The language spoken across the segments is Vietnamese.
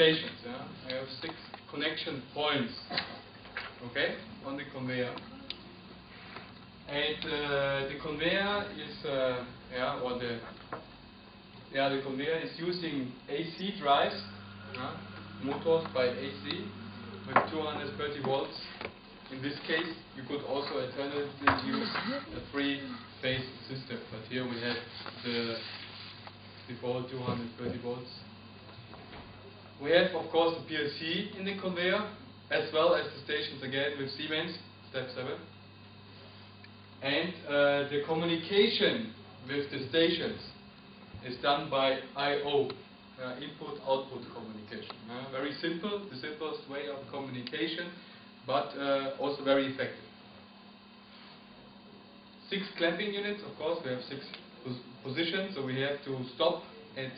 stations. I have 6 connection points, okay, on the conveyor. And the conveyor is, the conveyor is using AC drives, motors by AC with 230 volts. In this case, you could also alternatively use a 3-phase system, but here we have the default 230 volts. We have, of course, the PLC in the conveyor, as well as the stations again with Siemens, step 7. And the communication with the stations is done by I/O, input-output communication. Very simple, the simplest way of communication, but also very effective. 6 clamping units, of course, we have 6 positions, so we have to stop at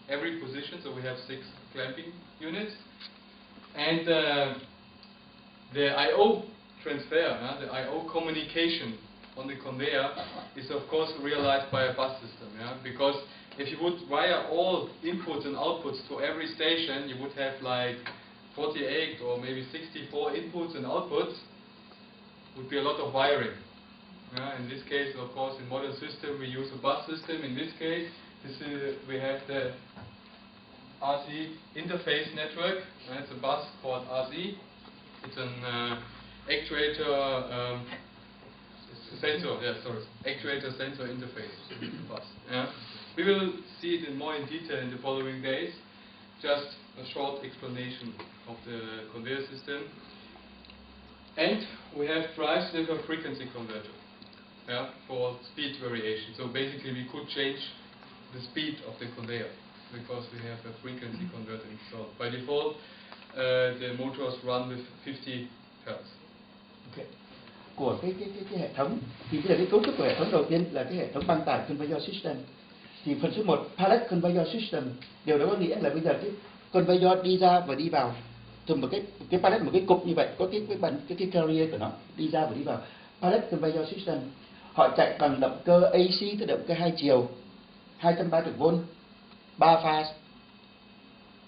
every position, so we have 6 clamping units. And the I/O transfer, the I/O communication on the conveyor is of course realized by a bus system, because if you would wire all inputs and outputs to every station, you would have like 48 or maybe 64 inputs and outputs. Would be a lot of wiring. In this case, of course, in modern system we use a bus system. In this case, we have the RC interface network. It's a bus called RC. It's an actuator sensor. Actuator sensor interface bus. We will see it in more in detail in the following days. Just a short explanation of the conveyor system. And we have drives with a frequency converter for speed variation. So basically we could change the speed of the conveyor because we have a frequency converter installed. By default, the motors run with 50 Hz. Okay. Của cái hệ thống thì bây giờ cái cấu trúc của hệ thống đầu tiên là cái hệ thống băng tải conveyor system. Thì phần số 1 pallet conveyor system, điều đó có nghĩa là bây giờ cái conveyor đi ra và đi vào từ một cái pallet, một cái cục như vậy, có cái carrier của nó đi ra và đi vào. Pallet conveyor system họ chạy bằng động cơ AC, tức động cơ 2 chiều, 230V, 3 pha.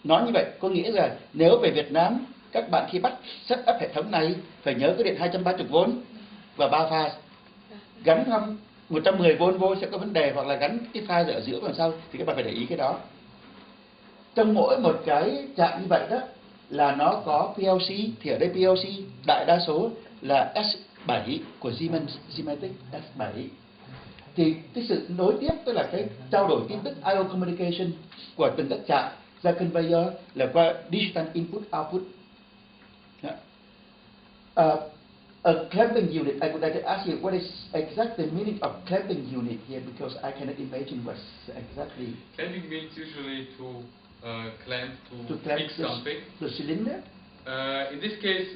Nói như vậy có nghĩa là nếu về Việt Nam các bạn khi bắt set up hệ thống này phải nhớ cái điện 230V và 3 pha. Gắn không 110V vô sẽ có vấn đề, hoặc là gắn cái pha ở giữa làm sao thì các bạn phải để ý cái đó. Trong mỗi một cái trạm như vậy đó là nó có PLC, thì ở đây PLC đại đa số là S7 của Siemens S7. Thì cái sự nối tiếp, tức là cái trao đổi tin tức I/O communication của từng các trạm ra conveyor là qua digital input output. A clamping unit, I would like to ask you what is exactly the meaning of clamping unit here, because I cannot imagine what's exactly. Clamping means usually to clamp to fix something. The cylinder? In this case,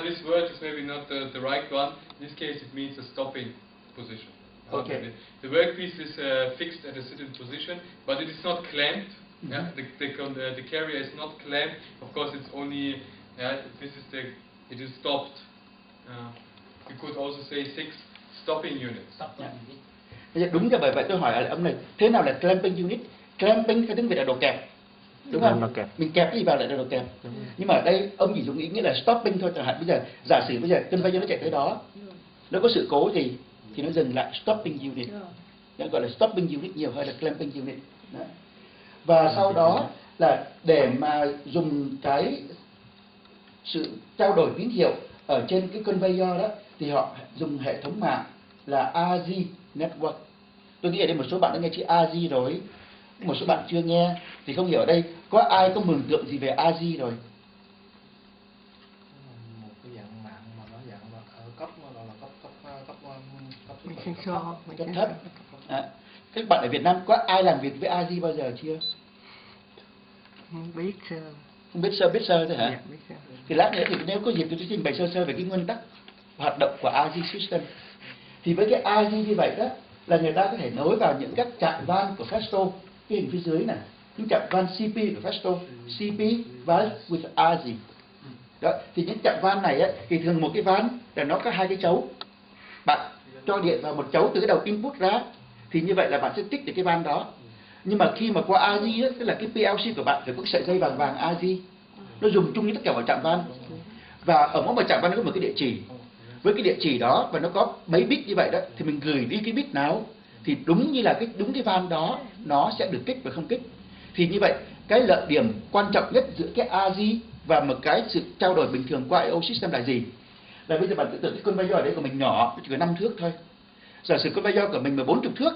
this word is maybe not the right one. In this case, it means a stopping position. Okay. The workpiece is fixed at a certain position, but it is not clamped. The carrier is not clamped. Of course, it's only it is stopped. You could also say 6 stopping units. Đúng rồi, bởi vậy tôi hỏi ông này, thế nào là clamping unit? Clamping theo tiếng Việt là đồ kẹp, đúng không? Mình kẹp cái gì vào lại là đồ kẹp. Nhưng mà ở đây ông chỉ dùng ý nghĩa là stopping thôi. Chẳng hạn bây giờ giả sử bây giờ conveyor nó chạy tới đó, nó có sự cố gì thì nó dừng lại, stopping unit. Nó gọi là stopping unit nhiều hơn là clamping unit. Đó. Và sau đó là để mà dùng cái sự trao đổi tín hiệu ở trên cái conveyor đó thì họ dùng hệ thống mạng là AZ network. Tôi nghĩ ở đây một số bạn đã nghe chữ AZ rồi, một số bạn chưa nghe thì không hiểu ở đây có ai có mường tượng gì về AZ rồi. Một cái dạng mạng mà nó dạng ở cấp thấp. Các bạn ở Việt Nam có ai làm việc với AZ bao giờ chưa? Không biết sơ. Không biết sơ thôi hả? Dạ, biết sơ. Thì lát nữa thì nếu có dịp tôi sẽ trình bày sơ về cái nguyên tắc hoạt động của AZ system. Thì với cái AZ như vậy đó là người ta có thể nối vào những các trạm van của Festo, cái hình phía dưới này, những trạm van CP của Festo, CP valve with AZ. Đó, thì những trạm van này ấy, thì thường một cái van là nó có 2 cái chấu. Bạn cho điện vào một chấu từ cái đầu input ra, thì như vậy là bạn sẽ tích được cái van đó. Nhưng mà khi mà qua ASI á, tức là cái PLC của bạn phải có sợi dây vàng vàng ASI, nó dùng chung với tất cả mọi trạm van, và ở mỗi một trạm van nó có một cái địa chỉ. Với cái địa chỉ đó và nó có mấy bit như vậy đó, thì mình gửi đi cái bit nào thì đúng như là đúng cái van đó nó sẽ được kích và không kích. Thì như vậy cái lợi điểm quan trọng nhất giữa cái ASI và một cái sự trao đổi bình thường qua I/O system là gì? Là bây giờ bạn tưởng tượng cái conveyor ở đây của mình nhỏ, chỉ có 5 thước thôi. Giả sử conveyor của mình mà 40 thước,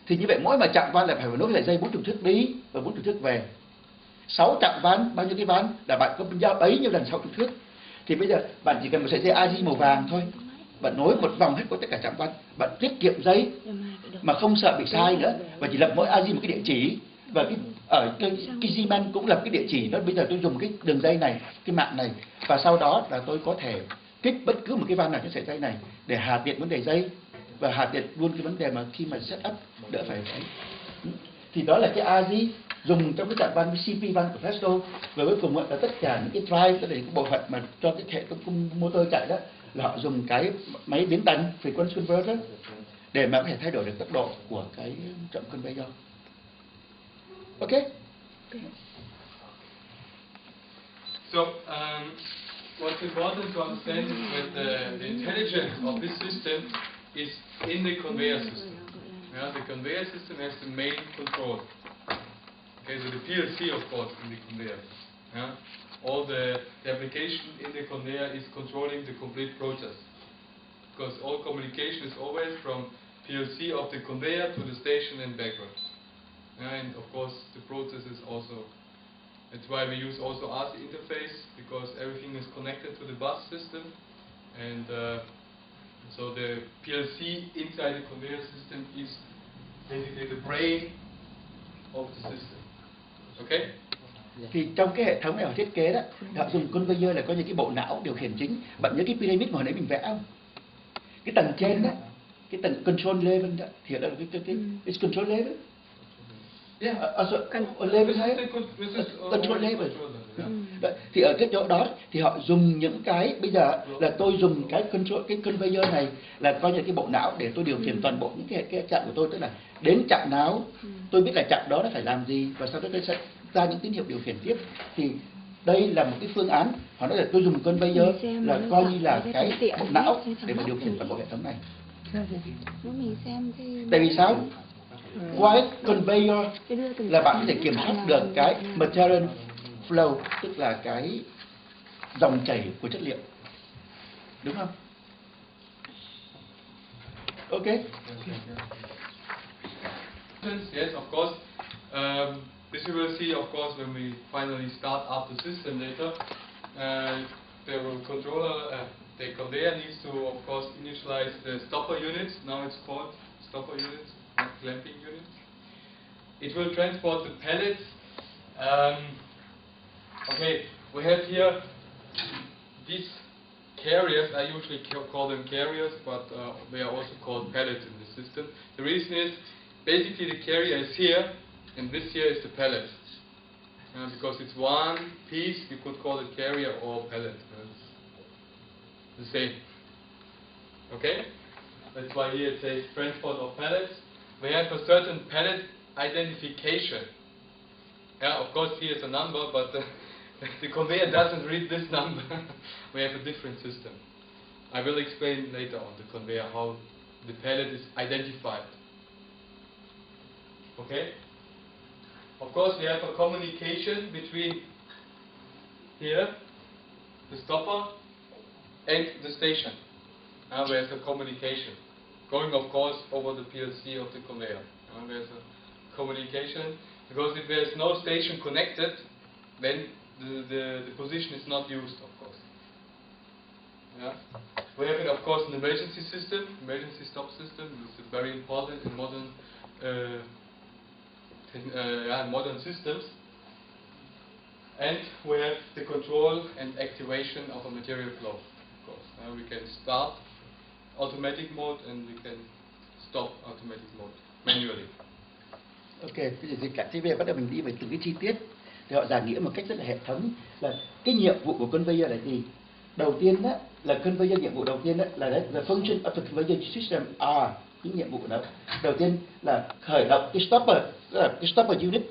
thì như vậy mỗi mà chạm van là phải nối lại dây 40 thước đi và 40 thước về. 6 chạm van, bao nhiêu cái van là bạn có giao bấy nhiêu lần 60 thước. Thì bây giờ bạn chỉ cần một sợi dây ASI màu vàng thôi, bạn nối một vòng hết có tất cả chạm van, bạn tiết kiệm dây mà không sợ bị sai nữa, và chỉ lập mỗi ASI một cái địa chỉ. Và ở cái Siemens cũng lập cái địa chỉ đó, bây giờ tôi dùng cái đường dây này, cái mạng này, và sau đó là tôi có thể kích bất cứ một cái van nào trên sợi dây này để hạ tiện vấn đề dây và hạ tiện luôn cái vấn đề mà khi mà set up đỡ phải ấy. Thì đó là cái ASI dùng trong cái trạm van CP van của Festo. Và cuối cùng là tất cả những cái drive, tức là những cái bộ phận mà cho cái hệ thống motor chạy đó, là họ dùng cái máy biến tần frequency converter để mà có thể thay đổi được tốc độ của cái chậm conveyor. Okay? So, what's important to understand is that the intelligence of this system is in the conveyor system. Yeah, the conveyor system has the main control. Okay, so the PLC, of course, in the conveyor. Yeah, all the application in the conveyor is controlling the complete process, because all communication is always from PLC of the conveyor to the station and backwards. And of course, the process is also. That's why we use also ASI interface, because everything is connected to the bus system, and so the PLC inside the conveyor system is basically the brain of the system. Okay? Thì trong cái hệ thống này họ thiết kế đó, họ dùng conveyor là có những cái bộ não điều khiển chính. Bạn nhớ cái pyramid mà hồi nãy mình vẽ không? Cái tầng trên đó, cái tầng control level đó, thì đó là cái control level. Yeah. Level hay control level. Thì ở cái chỗ đó thì họ dùng những cái, bây giờ là tôi dùng cái conveyor này là coi như cái bộ não để tôi điều khiển toàn bộ những cái trạm của tôi, tức là đến trạm nào tôi biết là trạm đó nó phải làm gì, và sau đó tôi sẽ ra những tín hiệu điều khiển tiếp. Thì đây là một cái phương án, họ nói là tôi dùng conveyor là coi như là cái bộ não để mà điều khiển toàn bộ hệ thống này. Tại vì sao? Qua cái conveyor là bạn có thể kiểm soát được cái material flow, tức là cái dòng chảy của chất liệu, đúng không? Ok. Yes, of course. This you will see, of course, when we finally start up the system later. The controller, the conveyor needs to, of course, initialize the stopper units. Now it's called stopper units, not clamping units. It will transport the pellets. Okay, we have here these carriers. I usually call them carriers, but they are also called pellets in the system. The reason is, basically the carrier is here, and this here is the pellet. Because it's one piece, you could call it carrier or pellet. It's the same. Okay? That's why here it says transport of pellets. We have a certain pellet identification. Yeah, of course here's a number, but the conveyor doesn't read this number. We have a different system. I will explain later on the conveyor how the pellet is identified. Okay? Of course we have a communication between here, the stopper, and the station. Now there's a communication going, of course, over the PLC of the conveyor. Now there's a communication, because if there's no station connected, then the position is not used, of course. Yeah. We have, of course, an emergency system, emergency stop system. This is very important in modern systems. And we have the control and activation of a material flow. Of course, we can start automatic mode and we can stop automatic mode manually. Ok, bây giờ dịch cả TV bắt đầu mình đi về từng cái chi tiết. Thì họ giải nghĩa một cách rất là hệ thống là cái nhiệm vụ của conveyor là gì. Đầu tiên đó là conveyor, nhiệm vụ đầu tiên đó là the function of the conveyor system are, những nhiệm vụ đó. Đầu tiên là khởi động cái stopper, tức là cái stopper unit.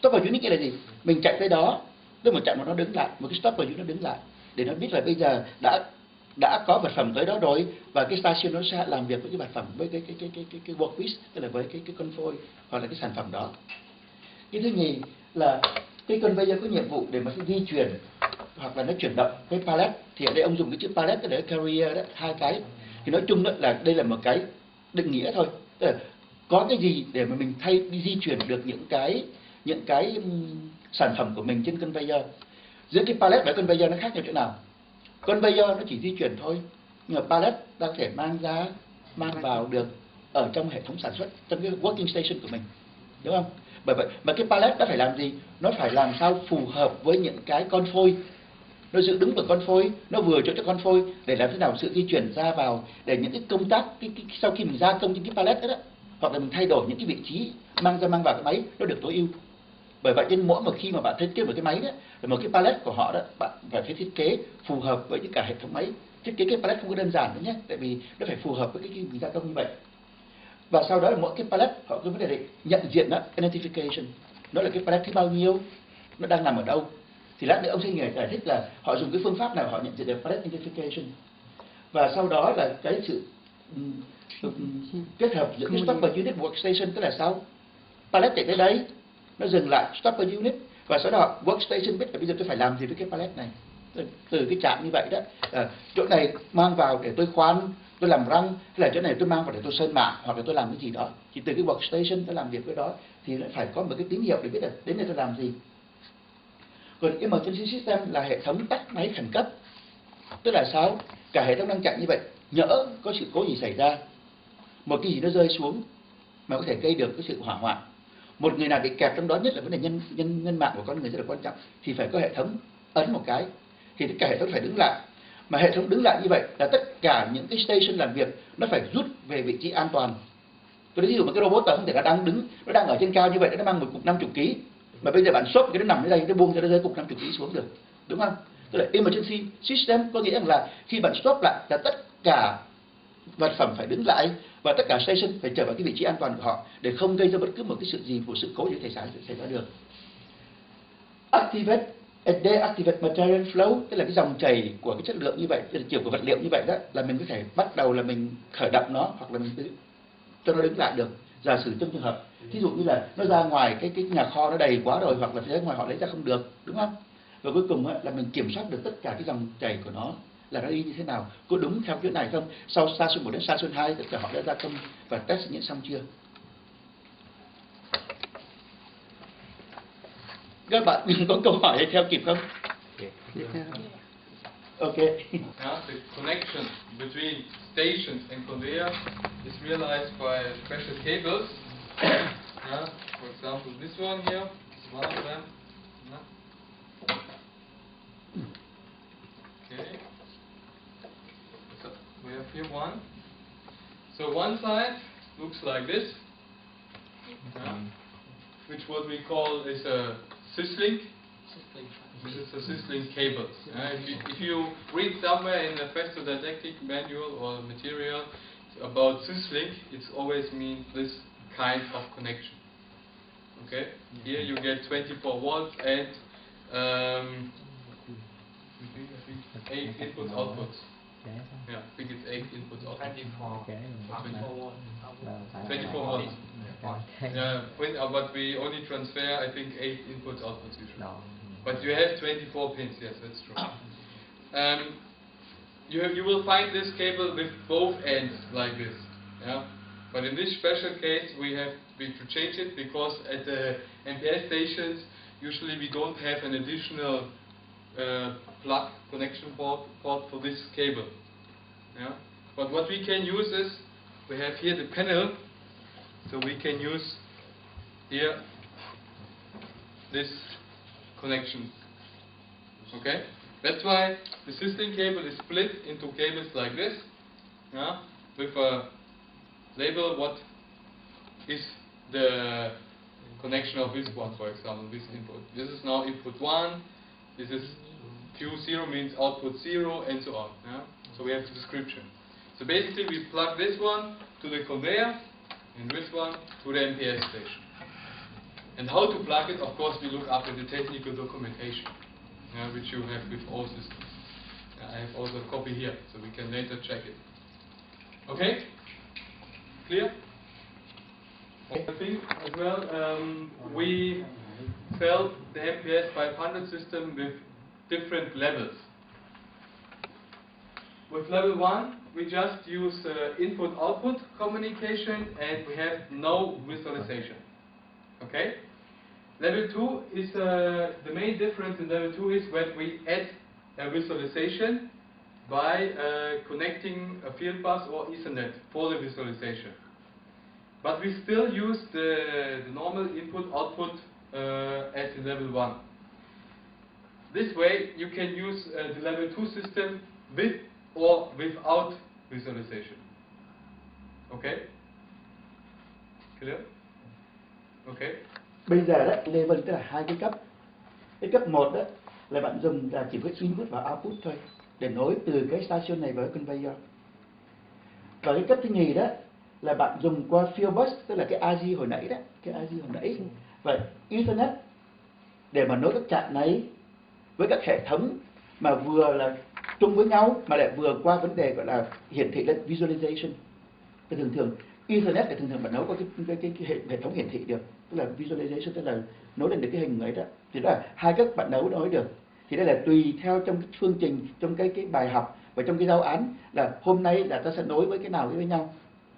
Stopper unit nghĩa là gì? Mình chạy tới đó, tức một chạm mà nó đứng lại, một cái stopper unit nó đứng lại để nó biết là bây giờ đã có vật phẩm tới đó rồi, và cái station nó sẽ làm việc với cái vật phẩm, với cái workpiece, tức là với cái con phôi hoặc là cái sản phẩm đó. Cái thứ nhì là cái conveyor có nhiệm vụ để mà di chuyển hoặc là nó chuyển động cái pallet, thì ở đây ông dùng cái chữ pallet tức là carrier đó, hai cái thì nói chung đó là đây là một cái định nghĩa thôi, tức là có cái gì để mà mình đi di chuyển được những cái sản phẩm của mình trên conveyor. Giữa cái pallet và conveyor nó khác nhau chỗ nào? Conveyor nó chỉ di chuyển thôi, nhưng mà pallet ta có thể mang vào được ở trong hệ thống sản xuất, trong cái working station của mình, đúng không? Bởi vậy mà cái pallet nó phải làm gì? Nó phải làm sao phù hợp với những cái con phôi, nó giữ đứng vào con phôi, nó vừa chỗ cho con phôi, để làm thế nào sự di chuyển ra vào, để những cái công tác sau khi mình gia công trên cái pallet đó, hoặc là mình thay đổi những cái vị trí mang vào cái máy nó được tối ưu. Bởi vậy nên mỗi một khi mà bạn thiết kế một cái máy đó, một cái pallet của họ đó, bạn phải thiết kế phù hợp với cả hệ thống máy. Thiết kế cái pallet không có đơn giản nữa nhé, tại vì nó phải phù hợp với cái mình gia công như vậy. Và sau đó là mỗi cái pallet họ có vấn đề để nhận diện đó, identification, nó là cái pallet thứ bao nhiêu, nó đang nằm ở đâu. Thì lát nữa ông sẽ giải thích là họ dùng cái phương pháp nào họ nhận diện được pallet identification. Và sau đó là cái sự kết hợp giữa cái stopper unit workstation, tức là sao? Pallet chạy tới đấy, nó dừng lại stopper unit, và sau đó workstation biết là bây giờ tôi phải làm gì với cái pallet này. Từ cái chạm như vậy đó, chỗ này mang vào để tôi khoan, tôi làm răng, hay là chỗ này tôi mang vào để tôi sơn mạ, hoặc là tôi làm cái gì đó, thì từ cái workstation tôi làm việc với đó thì nó phải có một cái tín hiệu để biết là đến đây tôi làm gì. Còn emergency system là hệ thống tắt máy khẩn cấp, tức là sao? Cả hệ thống đang chạy như vậy, nhỡ có sự cố gì xảy ra, một cái gì nó rơi xuống mà có thể gây được cái sự hỏa hoạn, một người nào bị kẹt trong đó, nhất là vấn đề nhân mạng của con người rất là quan trọng, thì phải có hệ thống ấn một cái thì tất cả hệ thống phải đứng lại. Mà hệ thống đứng lại như vậy là tất cả những cái station làm việc nó phải rút về vị trí an toàn. Tôi ví dụ một cái robot không thể là đang đứng, nó đang ở trên cao như vậy, nó mang một cục 50 kg, mà bây giờ bạn xốp cái nó nằm ở đây, nó buông cho nó rơi cục 50 kg xuống được, đúng không? Tức là emergency system có nghĩa là khi bạn stop lại là tất cả vật phẩm phải đứng lại, và tất cả station phải trở vào cái vị trí an toàn của họ để không gây ra bất cứ một cái sự gì, một sự cố gì thể xảy ra được. Activate and deactivate material flow, tức là cái dòng chảy của cái chất lượng như vậy, tức là chiều của vật liệu như vậy đó, là mình có thể bắt đầu là mình khởi động nó, hoặc là mình cho nó đứng lại được. Giả sử trong trường hợp thí dụ như là nó ra ngoài cái nhà kho nó đầy quá rồi, hoặc là phía ngoài họ lấy ra không được, đúng không? Và cuối cùng là mình kiểm soát được tất cả cái dòng chảy của nó là nó đi như thế nào, có đúng theo kiểu này không? Sau station 1 đến station 2 tất cả họ đã gia công và test nghiệm xong chưa? Các bạn có câu hỏi hay theo kịp không? Okay. Yeah, the connection between stations and conveyor is realized by special cables. Yeah, for example, this one here is one of them. Yeah. Okay. So we have here one. So one side looks like this, which what we call is a syslink. This is a syslink cable. If you read somewhere in the Festodidactic manual or material about syslink, it always means this kind of connection. Okay, here you get 24 volts and I think 8 inputs outputs. Yeah, I think it's 8 inputs outputs. 24 volts. Yeah, but we only transfer I think 8 inputs outputs usually. But you have 24 pins, yes, that's true. You will find this cable with both ends like this. Yeah? But in this special case we have to change it because at the MPS stations usually we don't have an additional plug connection port for this cable. Yeah? But what we can use is, we have here the panel, so we can use here this connection. Okay? That's why the syslink cable is split into cables like this, yeah, with a label what is the connection of this one, for example, this input. This is now input 1, this is Q0 means output 0, and so on. Yeah? So we have the description. So basically we plug this one to the conveyor and this one to the MPS station. And how to plug it, of course, we look up at the technical documentation, which you have with all systems. I have also a copy here, so we can later check it. Okay? Clear? I think as well, we sell the MPS 500 system with different levels. With level 1, we just use input-output communication and we have no visualization. Okay? Level 2 is, the main difference in level 2 is when we add a visualization by connecting a field bus or Ethernet for the visualization. But we still use the normal input-output as in level 1. This way you can use the level 2 system with or without visualization. Okay? Clear? Okay. Bây giờ đó, level tức là hai cái cấp. Cái cấp 1 đó là bạn dùng là chỉ có input và output thôi để nối từ cái station này với conveyor. Và cái cấp thứ nhì đó là bạn dùng qua field bus, tức là cái AG hồi nãy đó, cái AG hồi nãy và Ethernet để mà nối các trạm này với các hệ thống mà vừa là chung với nhau mà lại vừa qua vấn đề gọi là hiển thị lên visualization. Thì thường Ethernet thì thường bạn nối qua cái hệ thống hiển thị được, tức là visualization, tức là nối lên được cái hình ấy đó. Thì đó là hai các bạn nối được. Thì đây là tùy theo trong cái phương trình, trong cái bài học và trong cái giáo án là hôm nay là ta sẽ nối với cái nào với nhau,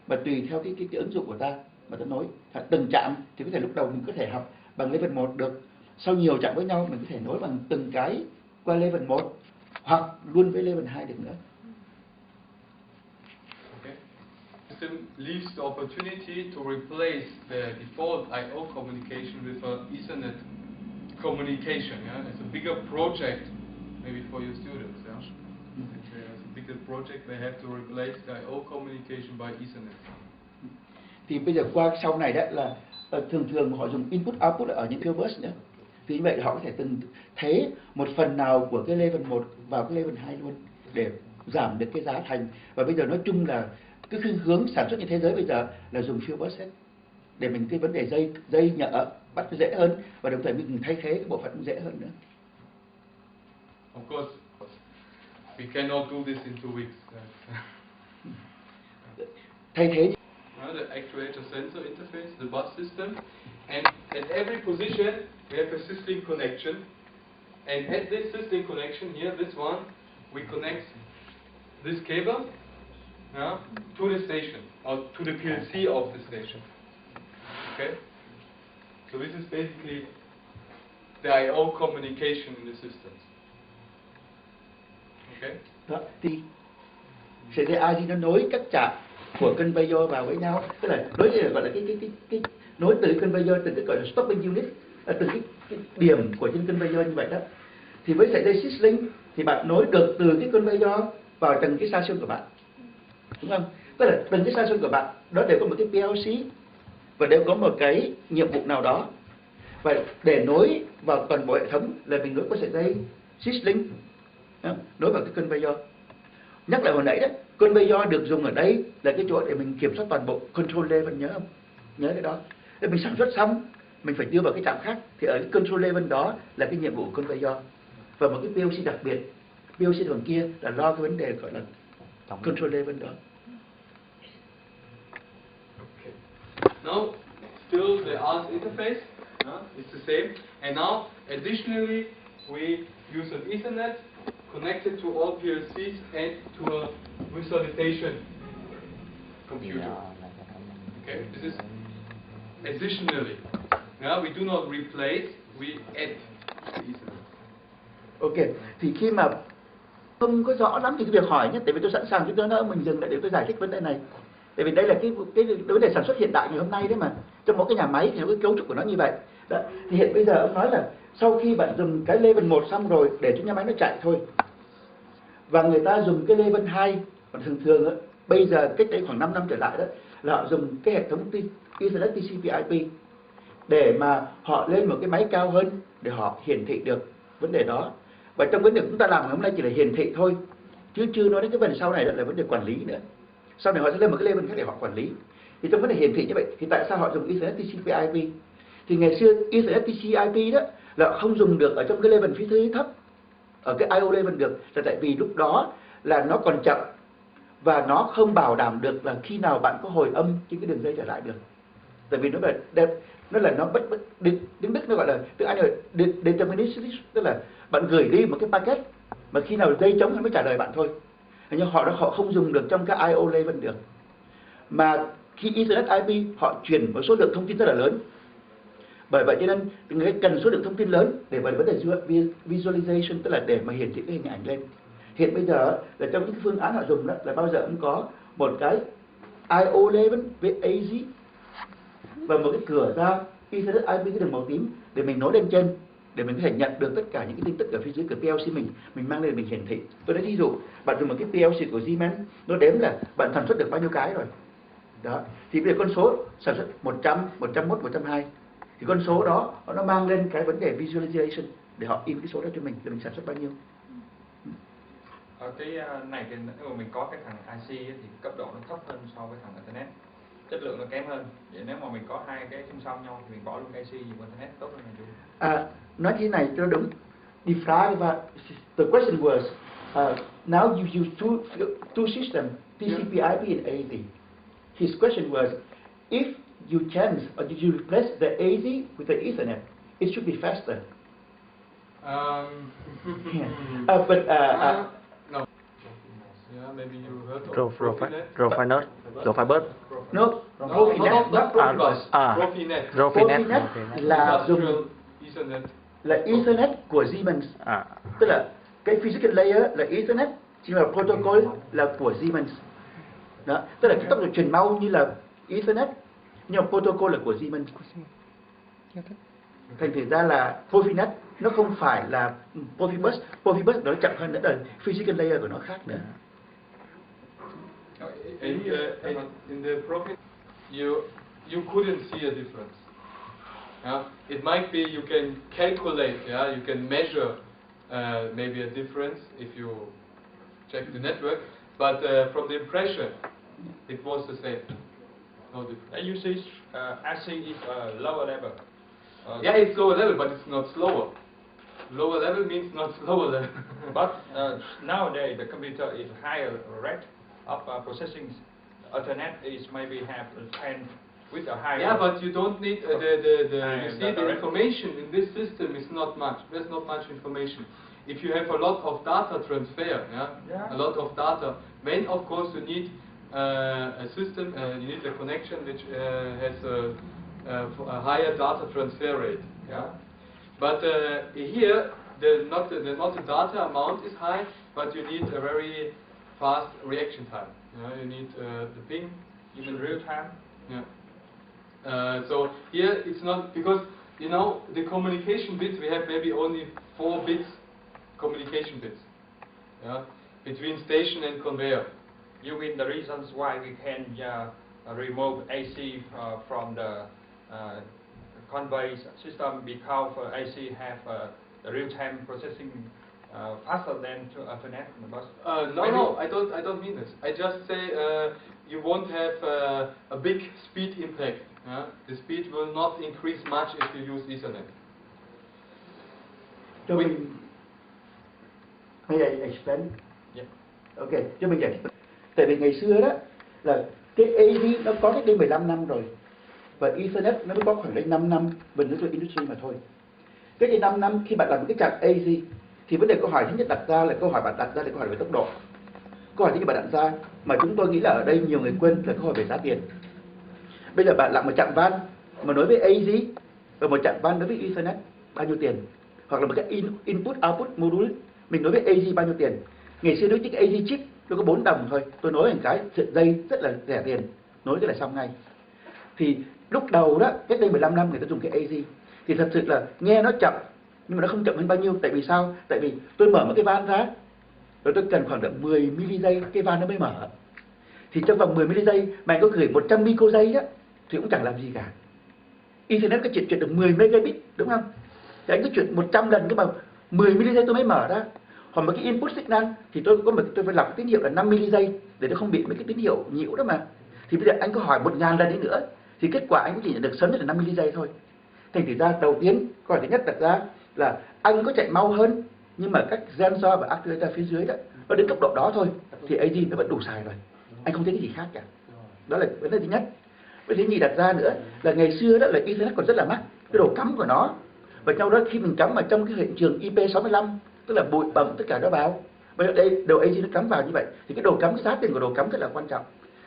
và tùy theo cái ứng dụng của ta mà ta nối. Từng trạm thì có thể lúc đầu mình có thể học bằng level 1 được, sau nhiều trạm với nhau mình có thể nối bằng từng cái qua level 1 hoặc luôn với level 2 được nữa. Okay. System leaves the opportunity to replace the default I/O communication with an Ethernet communication. Yeah? It's a bigger project, maybe for your students. Yeah? It's a bigger project. They have to replace the I/O communication by Ethernet. Thì bây giờ qua sau này đó là thường họ dùng input output ở những field bus nữa. Thì như vậy họ có thể từng thế một phần nào của cái level 1 vào cái level 2 luôn để giảm được cái giá thành. Và bây giờ nói chung là cái hướng sản xuất như thế giới bây giờ là dùng field bus hết để mình cái vấn đề dây nhợ bắt dễ hơn, và đồng thời mình thay thế cái bộ phận dễ hơn nữa. Of course, we cannot do this in 2 weeks. Thay thế The actuator sensor interface, the bus system, and at every position we have a system connection, and at this system connection here, this one, we connect this cable to the station or to the PLC of the station. Okay, so this is basically the I/O communication in the systems. Okay. đó thì CDAG nó nối các trạm của conveyor vào với nhau, tức là nối gọi là cái nối từ conveyor, từ cái gọi là stopping unit, từ cái điểm của trên conveyor như vậy đó. Thì với sợi dây Syslink thì bạn nối được từ cái conveyor vào từng cái station của bạn, đúng không? Tức là từng cái station của bạn đó đều có một cái PLC và đều có một cái nhiệm vụ nào đó, và để nối vào toàn bộ hệ thống là mình nối qua sợi dây Syslink, nối vào cái conveyor. Nhắc lại hồi nãy đó, conveyor được dùng ở đây là cái chỗ để mình kiểm soát toàn bộ control level, nhớ không? Nhớ cái đó. Để mình sản xuất xong, mình phải đưa vào cái trạm khác, thì ở cái control level đó là cái nhiệm vụ của conveyor. Và một cái PLC đặc biệt, PLC đằng kia là lo cái vấn đề gọi là control level đó. Okay. Now, still the ARS interface, it's the same. And now, additionally, we use an Ethernet connected to all PLCs and to a visualization computer. Okay, this is additionally. Now, we do not replace, we add the Ethernet. Ok, thì khi mà không có rõ lắm thì cái việc hỏi nhé, tại vì tôi sẵn sàng chút nữa mình dừng lại để tôi giải thích vấn đề này. Tại vì đây là cái vấn đề sản xuất hiện đại ngày hôm nay đấy mà. Trong mỗi cái nhà máy thì nó cái cấu trúc của nó như vậy. Đó. Thì hiện bây giờ ông nói là sau khi bạn dùng cái level 1 xong rồi để cho nhà máy nó chạy thôi, và người ta dùng cái level 2, còn thường đó, bây giờ cách đây khoảng 5 năm trở lại đó là họ dùng cái hệ thống Ethernet TCP/IP để mà họ lên một cái máy cao hơn để họ hiển thị được vấn đề đó. Và trong vấn đề chúng ta làm ngày hôm nay chỉ là hiển thị thôi, chứ chưa nói đến cái vấn đề sau này đó là vấn đề quản lý nữa. Sau này họ sẽ lên một cái level khác để họ quản lý. Thì trong vấn đề hiển thị như vậy thì tại sao họ dùng Ethernet TCP/IP? Thì ngày xưa Ethernet TCP/IP đó là không dùng được ở trong cái level phía dưới thấp, ở cái IO level được, là tại vì lúc đó là nó còn chậm và nó không bảo đảm được là khi nào bạn có hồi âm trên cái đường dây trở lại được. Tại vì nó bất tiếng Đức nó gọi là, tiếng Anh là deterministic, tức là bạn gửi đi một cái packet mà khi nào dây trống nó mới trả lời bạn thôi. Nhưng họ không dùng được trong cái IO level được. Mà khi Ethernet IP họ truyền một số lượng thông tin rất là lớn. Bởi vậy cho nên người cần số lượng thông tin lớn để vấn đề visualization, tức là để mà hiển thị cái hình ảnh lên. Hiện bây giờ là trong những phương án họ dùng đó là bao giờ cũng có một cái IO level với AZ và một cái cửa ra Ethernet IP cái đường màu tím để mình nối lên trên, để mình có thể nhận được tất cả những cái tin tức ở phía dưới của PLC mình mang lên mình hiển thị. Tôi nói ví dụ bạn dùng một cái PLC của Siemens, nó đếm là bạn sản xuất được bao nhiêu cái rồi. Đó, thì bây giờ con số sản xuất 100, 101, 102 thì con số đó nó mang lên cái vấn đề visualization để họ in cái số đó cho mình, để mình sản xuất bao nhiêu. Cái này thì nếu mà mình có cái thằng IC ấy, thì cấp độ nó thấp hơn so với thằng Internet, chất lượng nó kém hơn. Vậy nếu mà mình có hai cái song song nhau thì mình bỏ luôn IC dùng Internet tốt hơn là chú. Nói thế này cho đúng. The question was now you use two systems, TCP/IP and AZ. His question was, if you change or did you replace the AZ with the Ethernet, it should be faster. No. Yeah, maybe you heard of Profinet. Profinet. Profinet. No, Profinet, not Profibus. Profinet. Profinet là dùng Ethernet. là Ethernet của Siemens. Tức là cái physical layer là Ethernet, nhưng mà protocol là của Siemens. Đó, tức là cái tốc độ truyền mau như là Ethernet, nhưng mà protocol là của Siemens. Thành thử ra là Profinet nó không phải là Profibus. Profibus nó chậm hơn nữa, là physical layer của nó khác nữa. In the Profinet, you couldn't see a difference. It might be you can calculate, you can measure maybe a difference if you check the network, but from the impression, it was the same. No difference. You see, IC is a lower level. Yeah, it's lower level, but it's not slower. Lower level means not slower level. But nowadays the computer is higher rate of processing. Ethernet is maybe have 10 with a higher. Yeah, but you don't need you see the information in this system is not much. There's not much information. If you have a lot of data transfer, a lot of data, then of course you need a system, you need a connection which has a higher data transfer rate. But here not the data amount is high, but you need a very fast reaction time. You need the ping in real time. So here it's not, because the communication bits, we have maybe only 4 bits communication bits between station and conveyor. You mean the reasons why we can remove AC from the convey system, because AC have the real-time processing faster than to Ethernet on the bus? No, I don't mean this. I just say you won't have a big speed impact. The speed will not increase much if you use Ethernet. Cho mình explain. Yeah. Ok, cho mình giải thích. Tại vì ngày xưa đó là cái AV nó có cách đây 15 năm rồi, và Ethernet nó mới có khoảng đây 5 năm bình thường industry mà thôi. Cái đây 5 năm khi bạn làm một cái chặng AV thì vấn đề câu hỏi thứ nhất đặt ra là câu hỏi về tốc độ. Câu hỏi thứ nhất bạn đặt ra mà chúng tôi nghĩ là ở đây nhiều người quên là câu hỏi về giá tiền. Bây giờ bạn làm một chặng van mà nối với AZ và một chặng van nối với Ethernet bao nhiêu tiền? Hoặc là một cái input output module mình nối với AZ bao nhiêu tiền? Ngày xưa đối với cái AZ chip nó có 4 đồng thôi, tôi nối một cái sợi dây rất là rẻ tiền, nối cái là xong ngay. Thì lúc đầu đó, cách đây 15 năm người ta dùng cái AZ thì thật sự là nghe nó chậm, nhưng mà nó không chậm hơn bao nhiêu. Tại vì sao? Tại vì tôi mở một cái van ra rồi tôi cần khoảng độ 10 ms cái van nó mới mở. Thì trong vòng 10 ms mà anh có gửi 100 microgiây á thì cũng chẳng làm gì cả. Ethernet có chuyển được 10 megabit đúng không? Thì anh cứ chuyển 100 lần, nhưng mà 10 ms tôi mới mở ra. Hoặc một cái input signal thì tôi phải lọc tín hiệu là 5 ms để nó không bị mấy cái tín hiệu nhiễu đó mà. Thì bây giờ anh có hỏi 1000 lần đi nữa thì kết quả anh cũng chỉ nhận được sớm nhất là 5 ms thôi. Thành thử ra đầu tiên câu hỏi thứ nhất đặt ra là anh có chạy mau hơn, nhưng mà các sensor và actuator phía dưới đó nó đến tốc độ đó thôi thì AZ nó vẫn đủ xài rồi, anh không thấy cái gì khác cả. Đó là vấn đề thứ nhất. Vấn đề thứ nhì đặt ra nữa là ngày xưa đó là Ethernet còn rất là mắc, cái đồ cắm của nó, và trong đó khi mình cắm vào trong cái hiện trường IP65 tức là bụi bặm tất cả nó vào, và đây đồ AZ nó cắm vào như vậy thì cái đồ cắm, cái giá tiền của đồ cắm rất là quan trọng.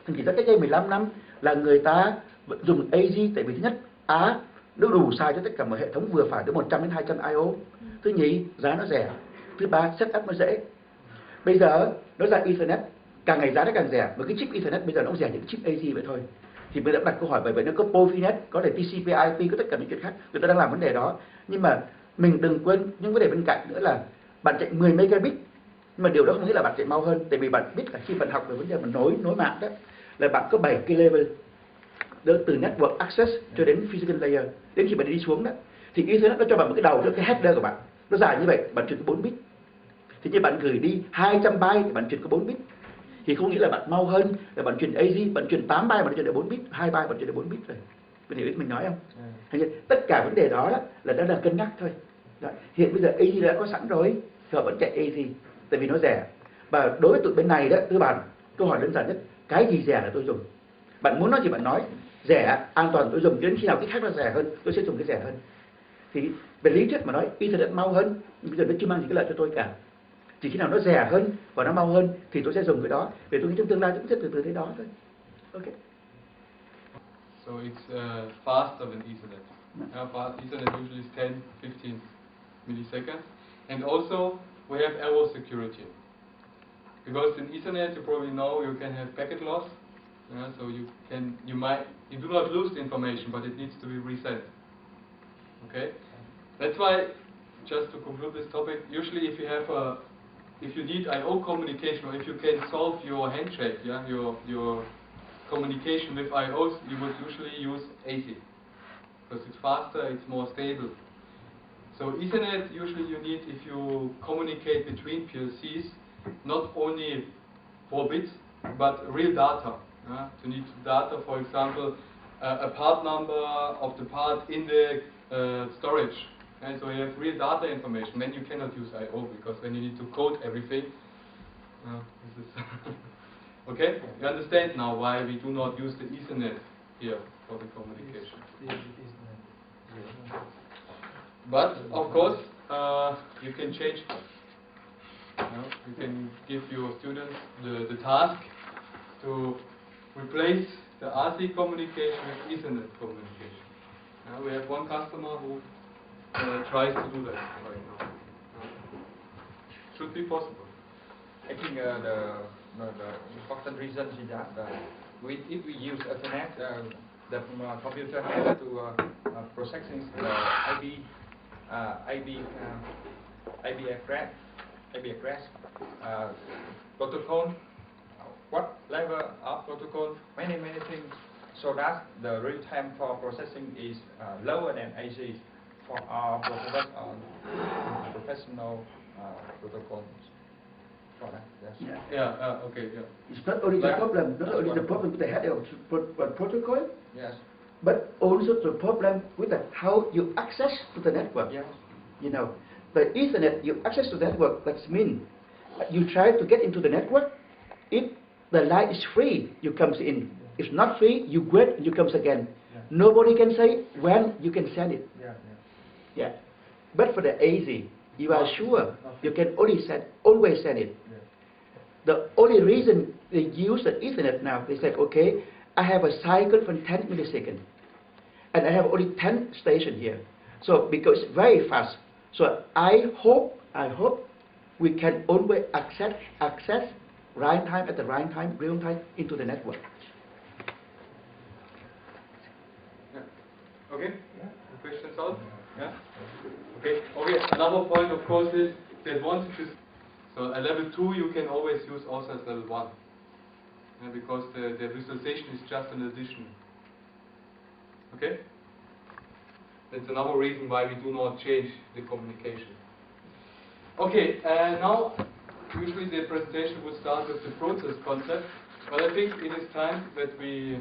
Thành chỉ ra cách đây 15 năm là người ta dùng AZ tại vì thứ nhất nó đủ xài cho tất cả một hệ thống vừa phải tới 100 đến 200 I/O. Thứ nhì, giá nó rẻ. Thứ ba, setup nó dễ. Bây giờ nó ra Ethernet, càng ngày giá nó càng rẻ, và cái chip Ethernet bây giờ nó cũng rẻ những chip AZ vậy thôi. Thì bây giờ đặt câu hỏi vậy nó có Profinet, có thể TCP/IP, có tất cả những chuyện khác, người ta đang làm vấn đề đó. Nhưng mà mình đừng quên những vấn đề bên cạnh nữa là bạn chạy 10 megabit, nhưng mà điều đó không nghĩa là bạn chạy mau hơn, tại vì bạn biết là khi bạn học về vấn đề mà nối mạng đó là bạn có 7 cái level từ network access cho đến physical layer. Đến khi bạn đi xuống đó thì Ethernet nó cho bạn một cái đầu, cho cái header của bạn nó dài như vậy, bạn truyền có 4 bit. Thì như bạn gửi đi 200 byte thì bạn truyền có 4 bit, thì không nghĩa là bạn mau hơn là bạn truyền AZ, bạn truyền 8 byte bạn truyền được 4 bit, 2 byte bạn truyền được 4 bit rồi. Bạn hiểu ý mình nói không? Thành tất cả vấn đề đó là đã là cân nhắc thôi. Đó. Hiện bây giờ AZ đã có sẵn rồi, thì họ vẫn chạy AZ tại vì nó rẻ. Và đối với tụi bên này đó, thưa bạn, câu hỏi đơn giản nhất, cái gì rẻ là tôi dùng. Bạn muốn nói gì bạn nói, rẻ, an toàn tôi dùng, đến khi nào cái khác nó rẻ hơn, tôi sẽ dùng cái rẻ hơn. Thì về lý thuyết mà nói, Ethernet mau hơn, bây giờ nó chưa mang gì cái lợi cho tôi cả. Chỉ khi nào nó rẻ hơn và nó mau hơn thì tôi sẽ dùng cái đó. Vì tôi nghĩ trong tương lai cũng sẽ từ thế đó thôi. Ok. So it's faster than Ethernet. Ethernet usually is 10, 15 milliseconds. And also we have error security. Because in Ethernet, you probably know you can have packet loss. So you do not lose the information, but it needs to be resent. Okay, that's why, just to conclude this topic, usually if you need I/O communication, or if you can solve your handshake, your communication with I/Os, you would usually use AC because it's faster, it's more stable. So Ethernet usually you need if you communicate between PLCs, not only 4 bits, but real data. To need data, for example, a part number of the part in the storage. And so you have real data information. Then you cannot use I/O because then you need to code everything. This is okay? You understand now why we do not use the Ethernet here for the communication. But of course, you can change. You can give your students the task to replace the RC communication with Ethernet communication. We have one customer who tries to do that right now. Should be possible. I think the important reason is that if we use Ethernet, the computer has to processing the IP address protocol. What level of protocol? Many things. So that the real time for processing is lower than AC for our professional protocols. Okay. It's not only the problem, not only the problem with the header of protocol, yes, but also the problem with how you access to the network. yes. You know, the Ethernet, you access to the network, that means you try to get into the network. If the line is free, you comes in. If not free, you quit and you comes again. Yeah. Nobody can say when you can send it. Yeah. But for the AZ, you are sure you can always send it. Yeah. The only reason they use the Ethernet now, they said, okay, I have a cycle for 10 milliseconds, and I have only 10 stations here. So because it's very fast, so I hope we can always access right time at the right time, real time into the network. Okay? Yeah. The question solved? Yeah? Okay. Another point, of course, is the advantages. So at level 2 you can always use also as level 1. Because the visualization is just an addition. Okay? That's another reason why we do not change the communication. Okay, now usually the presentation would start with the process concept, but I think it is time that we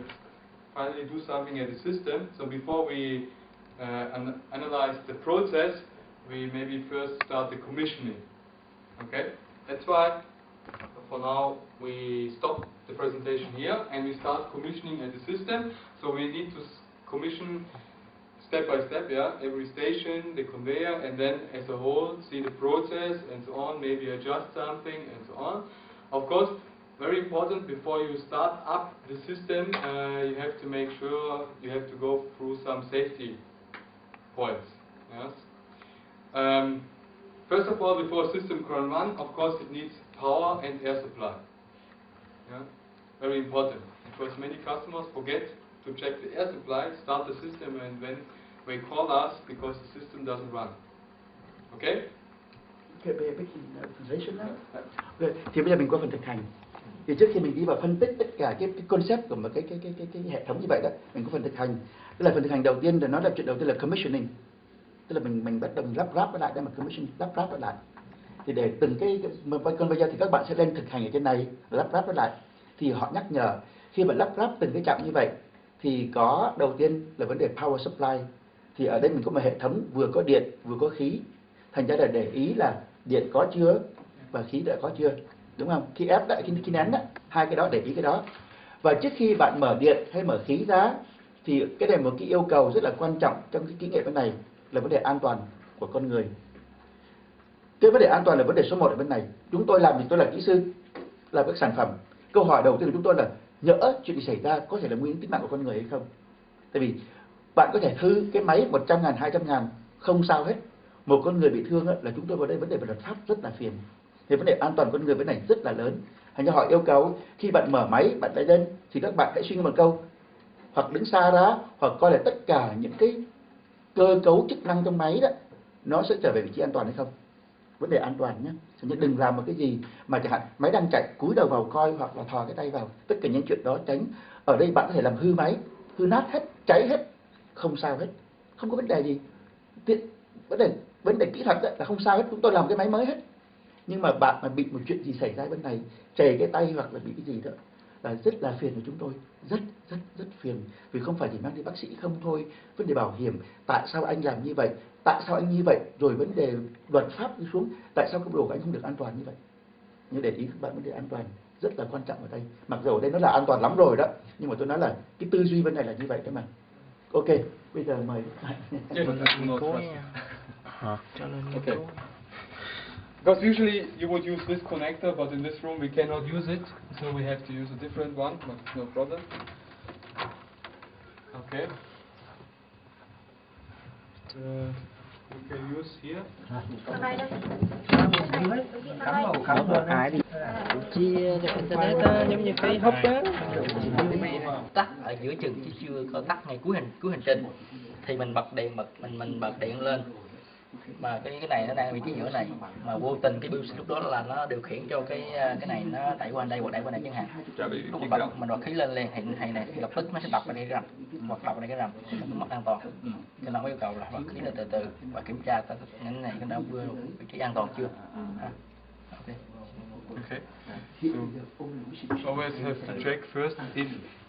finally do something at the system. So before we analyze the process, we maybe first start the commissioning. Okay, that's why for now we stop the presentation here and we start commissioning at the system. So we need to commission step by step, yeah, every station, the conveyor, and then as a whole see the process and so on, maybe adjust something and so on. Of course, very important, before you start up the system, you have to make sure you have to go through some safety points. Yes. First of all, before a system can run, of course it needs power and air supply. Yeah? Very important, because many customers forget to check the air supply, start the system, and when they call us because the system doesn't run. Okay? Okay, presentation now. Okay. Thì bây giờ mình qua phần thực hành. Thì trước khi mình đi vào phân tích tất cả cái concept của một cái hệ thống như vậy đó, mình có phần thực hành. Tức là phần thực hành đầu tiên là nói là chuyện đầu tiên là commissioning. Tức là mình bắt đầu lắp ráp nó lại, để mà commission lắp ráp nó lại. Thì để từng còn bây giờ thì các bạn sẽ lên thực hành ở trên này, lắp ráp nó lại. Thì họ nhắc nhở khi mà lắp ráp từng cái trạm như vậy thì có đầu tiên là vấn đề power supply. Thì ở đây mình có một hệ thống vừa có điện vừa có khí, thành ra là để ý là điện có chưa và khí đã có chưa, đúng không? Khi ép lại khi nén đó, hai cái đó để ý cái đó. Và trước khi bạn mở điện hay mở khí ra thì cái này một cái yêu cầu rất là quan trọng trong cái kỹ nghệ bên này là vấn đề an toàn của con người. Cái vấn đề an toàn là vấn đề số 1 ở bên này. Chúng tôi làm thì tôi là kỹ sư, làm các sản phẩm. Câu hỏi đầu tiên của chúng tôi là nhỡ chuyện gì xảy ra có thể là nguy hiểm tính mạng của con người hay không? Tại vì bạn có thể hư cái máy 100.000, 200.000 không sao hết. Một con người bị thương là chúng tôi vào đây vấn đề về luật pháp rất là phiền. Thì vấn đề an toàn con người bên này rất là lớn. Thành ra họ yêu cầu khi bạn mở máy, bạn lại lên thì các bạn hãy suy nghĩ một câu, hoặc đứng xa ra, hoặc coi là tất cả những cái cơ cấu chức năng trong máy đó nó sẽ trở về vị trí an toàn hay không. Vấn đề an toàn nhé. Chứ đừng làm một cái gì mà chẳng hạn máy đang chạy cúi đầu vào coi hoặc là thò cái tay vào, tất cả những chuyện đó tránh. Ở đây bạn có thể làm hư máy, hư nát hết, cháy hết, không sao hết, không có vấn đề gì. Vấn đề kỹ thuật là không sao hết, chúng tôi làm cái máy mới hết. Nhưng mà bạn mà bị một chuyện gì xảy ra bên này, chảy cái tay hoặc là bị cái gì đó là rất là phiền của chúng tôi, rất phiền. Vì không phải chỉ mang đi bác sĩ không thôi, vấn đề bảo hiểm, tại sao anh làm như vậy, tại sao anh như vậy, rồi vấn đề luật pháp đi xuống, tại sao cái đồ của anh không được an toàn như vậy. Nhưng để ý các bạn, vấn đề an toàn rất là quan trọng ở đây. Mặc dù ở đây nó là an toàn lắm rồi đó, nhưng mà tôi nói là cái tư duy bên này là như vậy đó mà. Ok, bây giờ mời Okay. Because usually you would use this connector, but in this room we cannot use it, so we have to use a different one, but no problem. Okay. We can use here. Cắm vào cái đi. Chia cho internet á, giống như cái hub á. Tắt ở giữa chừng chứ chưa có tắt ngay cuối hành trình thì mình bật điện mình bật điện lên, mà cái này nó đang vị trí giữa này, mà vô tình cái BIOS lúc đó là nó điều khiển cho cái này nó đẩy qua đây hoặc đẩy qua đây chẳng hạn. Lúc mình bật khí lên hiện này thì lập tức nó sẽ đập vào đây cái rầm, hoặc đập vào đây cái rầm, nó mất an toàn. Cho nên yêu cầu là bật khí lên từ từ và kiểm tra cái này nó đã vừa vị trí an toàn chưa. Okay. So always have to check first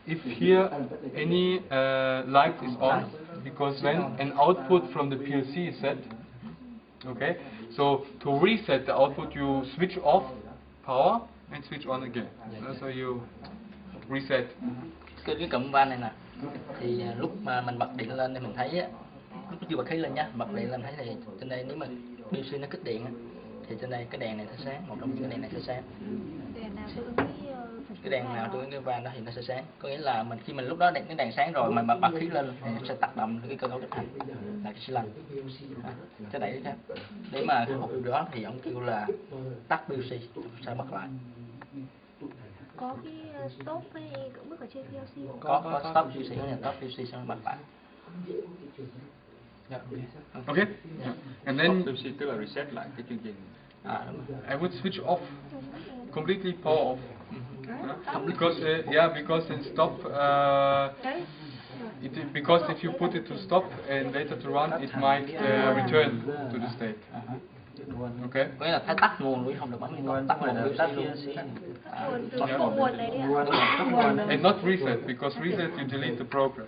if here any light is on, because when an output from the PLC is set, okay, so to reset the output you switch off power and switch on again. So you reset. Cái cụm van này nè, thì lúc mà mình bật điện lên thì mình thấy á, lúc chưa bật khí lên nhá, bật điện lên thấy thì trên đây nếu mà PLC nó kích điện thì trên đây cái đèn này sẽ sáng, một trong những cái đèn này sẽ sáng. Cái đèn nào tôi cái van đó thì nó sẽ sáng, có nghĩa là khi mình lúc đó cái đèn sáng rồi mà bật khí lên thì nó sẽ tác động cái cơ cấu thực hành là cái xi lanh. Cái đẩy khác. Để mà khắc phục điều đó thì ông kêu là tắt PLC sẽ bật lại. Có cái stop với cưỡng bức ở trên PLC không? Có stop PLC, có nhà stop PLC sẽ bật lại. Okay. And then tức là reset lại cái chương trình. I would switch off completely, power off. Because in stop, because if you put it to stop and later to run, it might return to the state. Okay. Có nghĩa là phải tắt nguồn luôn, không được bấm cái còi tắt nguồn BLC luôn. Nguồn từ cái nguồn này đấy ạ. And not reset, because reset you delete the program.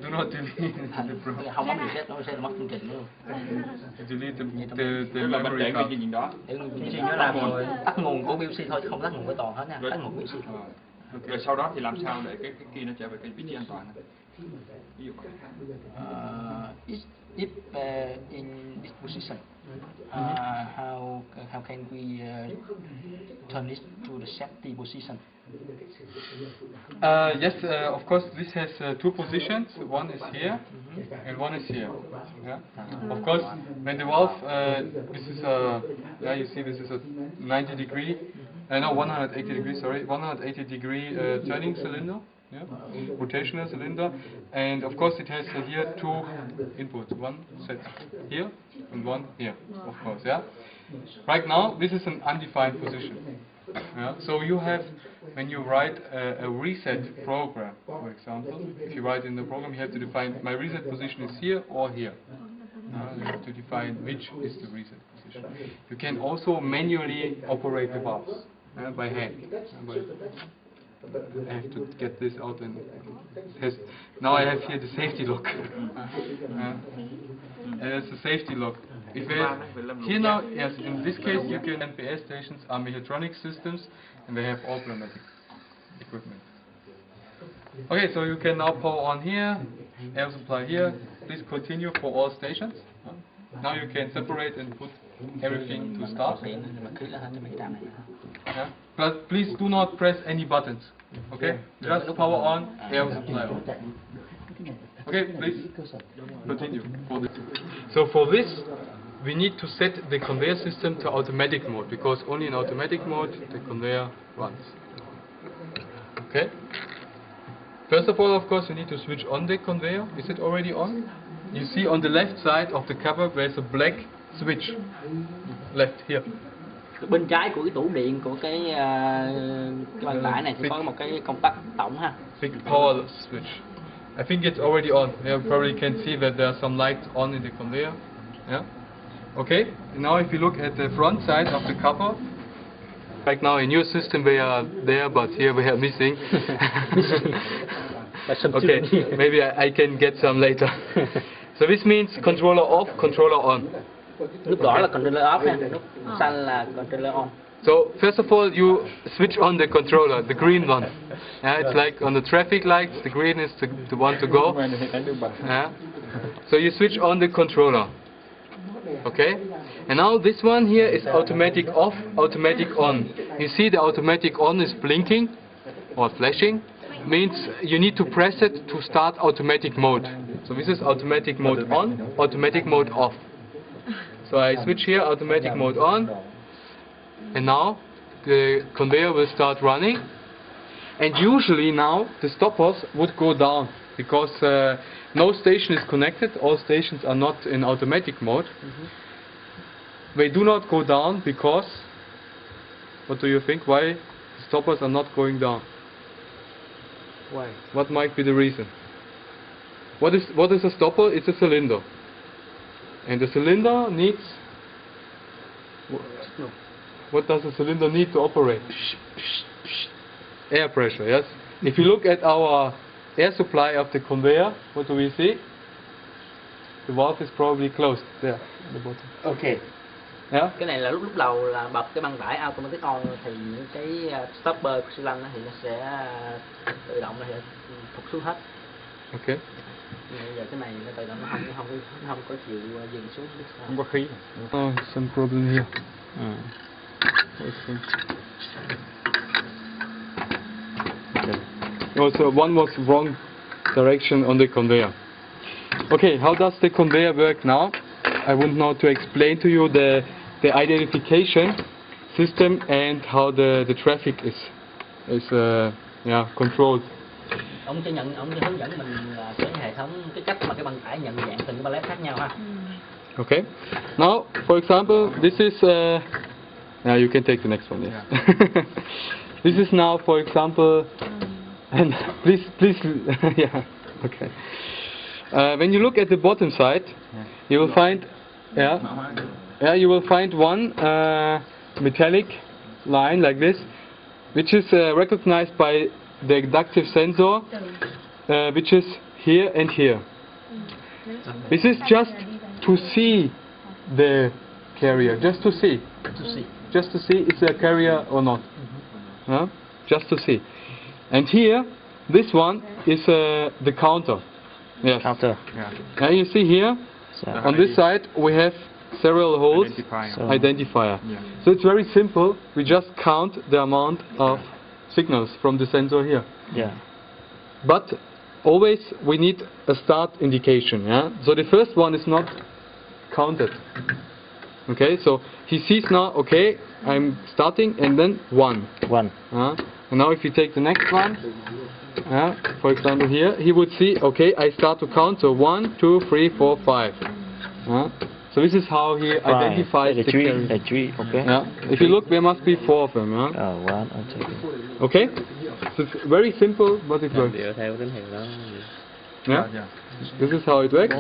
Do not delete the program. Không bấm reset, nó sẽ mất chương trình luôn. You delete the memory card. Chị nhớ làm rồi, tắt nguồn của BLC thôi chứ không tắt nguồn của toàn hết nha, tắt nguồn BLC thôi. Rồi sau đó thì làm sao để cái kia nó trở về cái vị trí an toàn? Ví dụ If in this position, how can we turn it to the safety position? Yes, of course, this has two positions. One is here, and one is here. Yeah. Of course, when the valve, this is a, yeah, you see, this is a 90 degree, no, 180 degree. Sorry, 180 degree turning cylinder. Yeah, rotational cylinder, and of course it has here two inputs, one set here and one here, of course, yeah. Right now this is an undefined position, yeah? So you have, when you write a reset program, for example, if you write in the program, you have to define my reset position is here or here. You have to define which is the reset position. You can also manually operate the valves by hand. I have to get this out and test. Now I have here the safety lock. And it's a safety lock. If here now, yes, in this case you can NPS stations are mechatronic systems and they have all pneumatic equipment. Okay, so you can now power on here, air supply here. Please continue for all stations. Now you can separate and put everything to start. Yeah. But please do not press any buttons. Okay? Just power on, air supply on. Okay, please continue. So for this, we need to set the conveyor system to automatic mode, because only in automatic mode the conveyor runs. Okay? First of all, of course, we need to switch on the conveyor. Is it already on? You see on the left side of the cover there's a black switch. Left here. Bên trái của cái tủ điện của cái bàn tải này sẽ có một cái công tắc tổng ha. Big power switch. I think it's already on. You probably can see that there are some lights on in the conveyor. Yeah. Okay. Now if you look at the front side of the cover, right now in your system they are there, but here we are missing. Okay. Maybe I can get some later. So this means controller off, controller on. Lúc đỏ là controller off nha, lúc xanh là controller on. So first of all, you switch on the controller, the green one. Yeah, it's like on the traffic lights, the green is the one to go. Yeah. So you switch on the controller. Okay. And now this one here is automatic off, automatic on. You see the automatic on is blinking or flashing. Means you need to press it to start automatic mode. So this is automatic mode on, automatic mode off. So I switch here, automatic mode on, and now the conveyor will start running. And usually now the stoppers would go down, because no station is connected, all stations are not in automatic mode. They do not go down because, what do you think, why the stoppers are not going down? Why? What might be the reason? What is a stopper? It's a cylinder. And the cylinder needs... What does a cylinder need to operate? Air pressure, yes? If you look at our air supply of the conveyor, what do we see? The valve is probably closed there at the bottom. Okay. Yeah? Cái này là lúc đầu là bật cái băng tải automatic on thì những cái stopper của xi lanh thì nó sẽ tự động là sẽ thụt xuống hết. Okay. Bây giờ cái này nó tự động nó không có chịu dừng xuống. Không có khí. Oh, some problem here. Also, one was wrong direction on the conveyor. Okay, how does the conveyor work now? I want now to explain to you the identification system and how the traffic is controlled. Ông sẽ hướng dẫn mình là cái hệ thống, cái cách mà cái băng tải nhận dạng từng cái pallet khác nhau ha. Okay. Now, for example, this is you can take the next one. Yes. Yeah. This is now, for example, and please, yeah. Okay. When you look at the bottom side, you will find, yeah, you will find one metallic line like this, which is recognized by the inductive sensor, which is here and here. This is just to see the carrier, just to see it's a carrier or not. Just to see. And here, this one is the counter. Yes. Counter. And you see here, on this side, we have several holes, identifier. So it's very simple. We just count the amount of signals from the sensor here. Yeah. But always we need a start indication. Yeah. So the first one is not counted. Okay. So he sees now. Okay, I'm starting, and then 1. 1. And now if you take the next one, for example here, he would see, okay, I start to count, so 1, 2, 3, 4, 5. So this is how he identifies the carrier. The tree, okay. If you look, there must be 4 of them. 1, Okay? So it's very simple, but it works. theo tín hiệu đó. Yeah? This is how it works.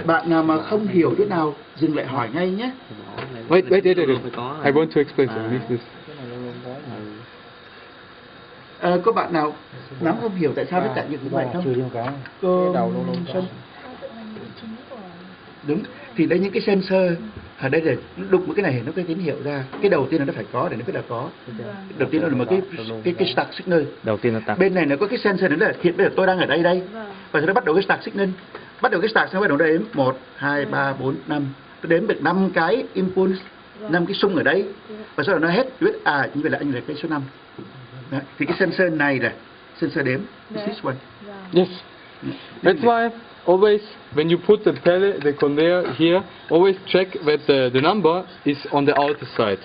Bạn nào mà không hiểu chỗ nào dừng lại hỏi ngay nhé. Wait. I want to explain something. This. Có bạn nào nắm không hiểu tại sao nó chạy như vậy không? Cô Xuân. Đúng, thì đây những cái sensor ở đây là đụng một cái này thì nó cái tín hiệu ra. Cái đầu tiên là nó phải có để nó biết là có. Đầu tiên là một cái start signal. Đầu tiên là start. Bên này nó có cái sensor nữa là hiện bây giờ tôi đang ở đây. Và sau đó bắt đầu cái start signal. Bắt đầu cái start xong bắt đầu đếm 1, 2, 3, 4, 5. Tôi đếm được 5 cái impulse, 5 cái xung ở đây. Và sau đó nó hết, biết như vậy là anh là cái số 5. Đó. Thì cái sensor này là sensor đếm. This one. Yes. That's why always when you put the conveyor here, always check that the number is on the outer side.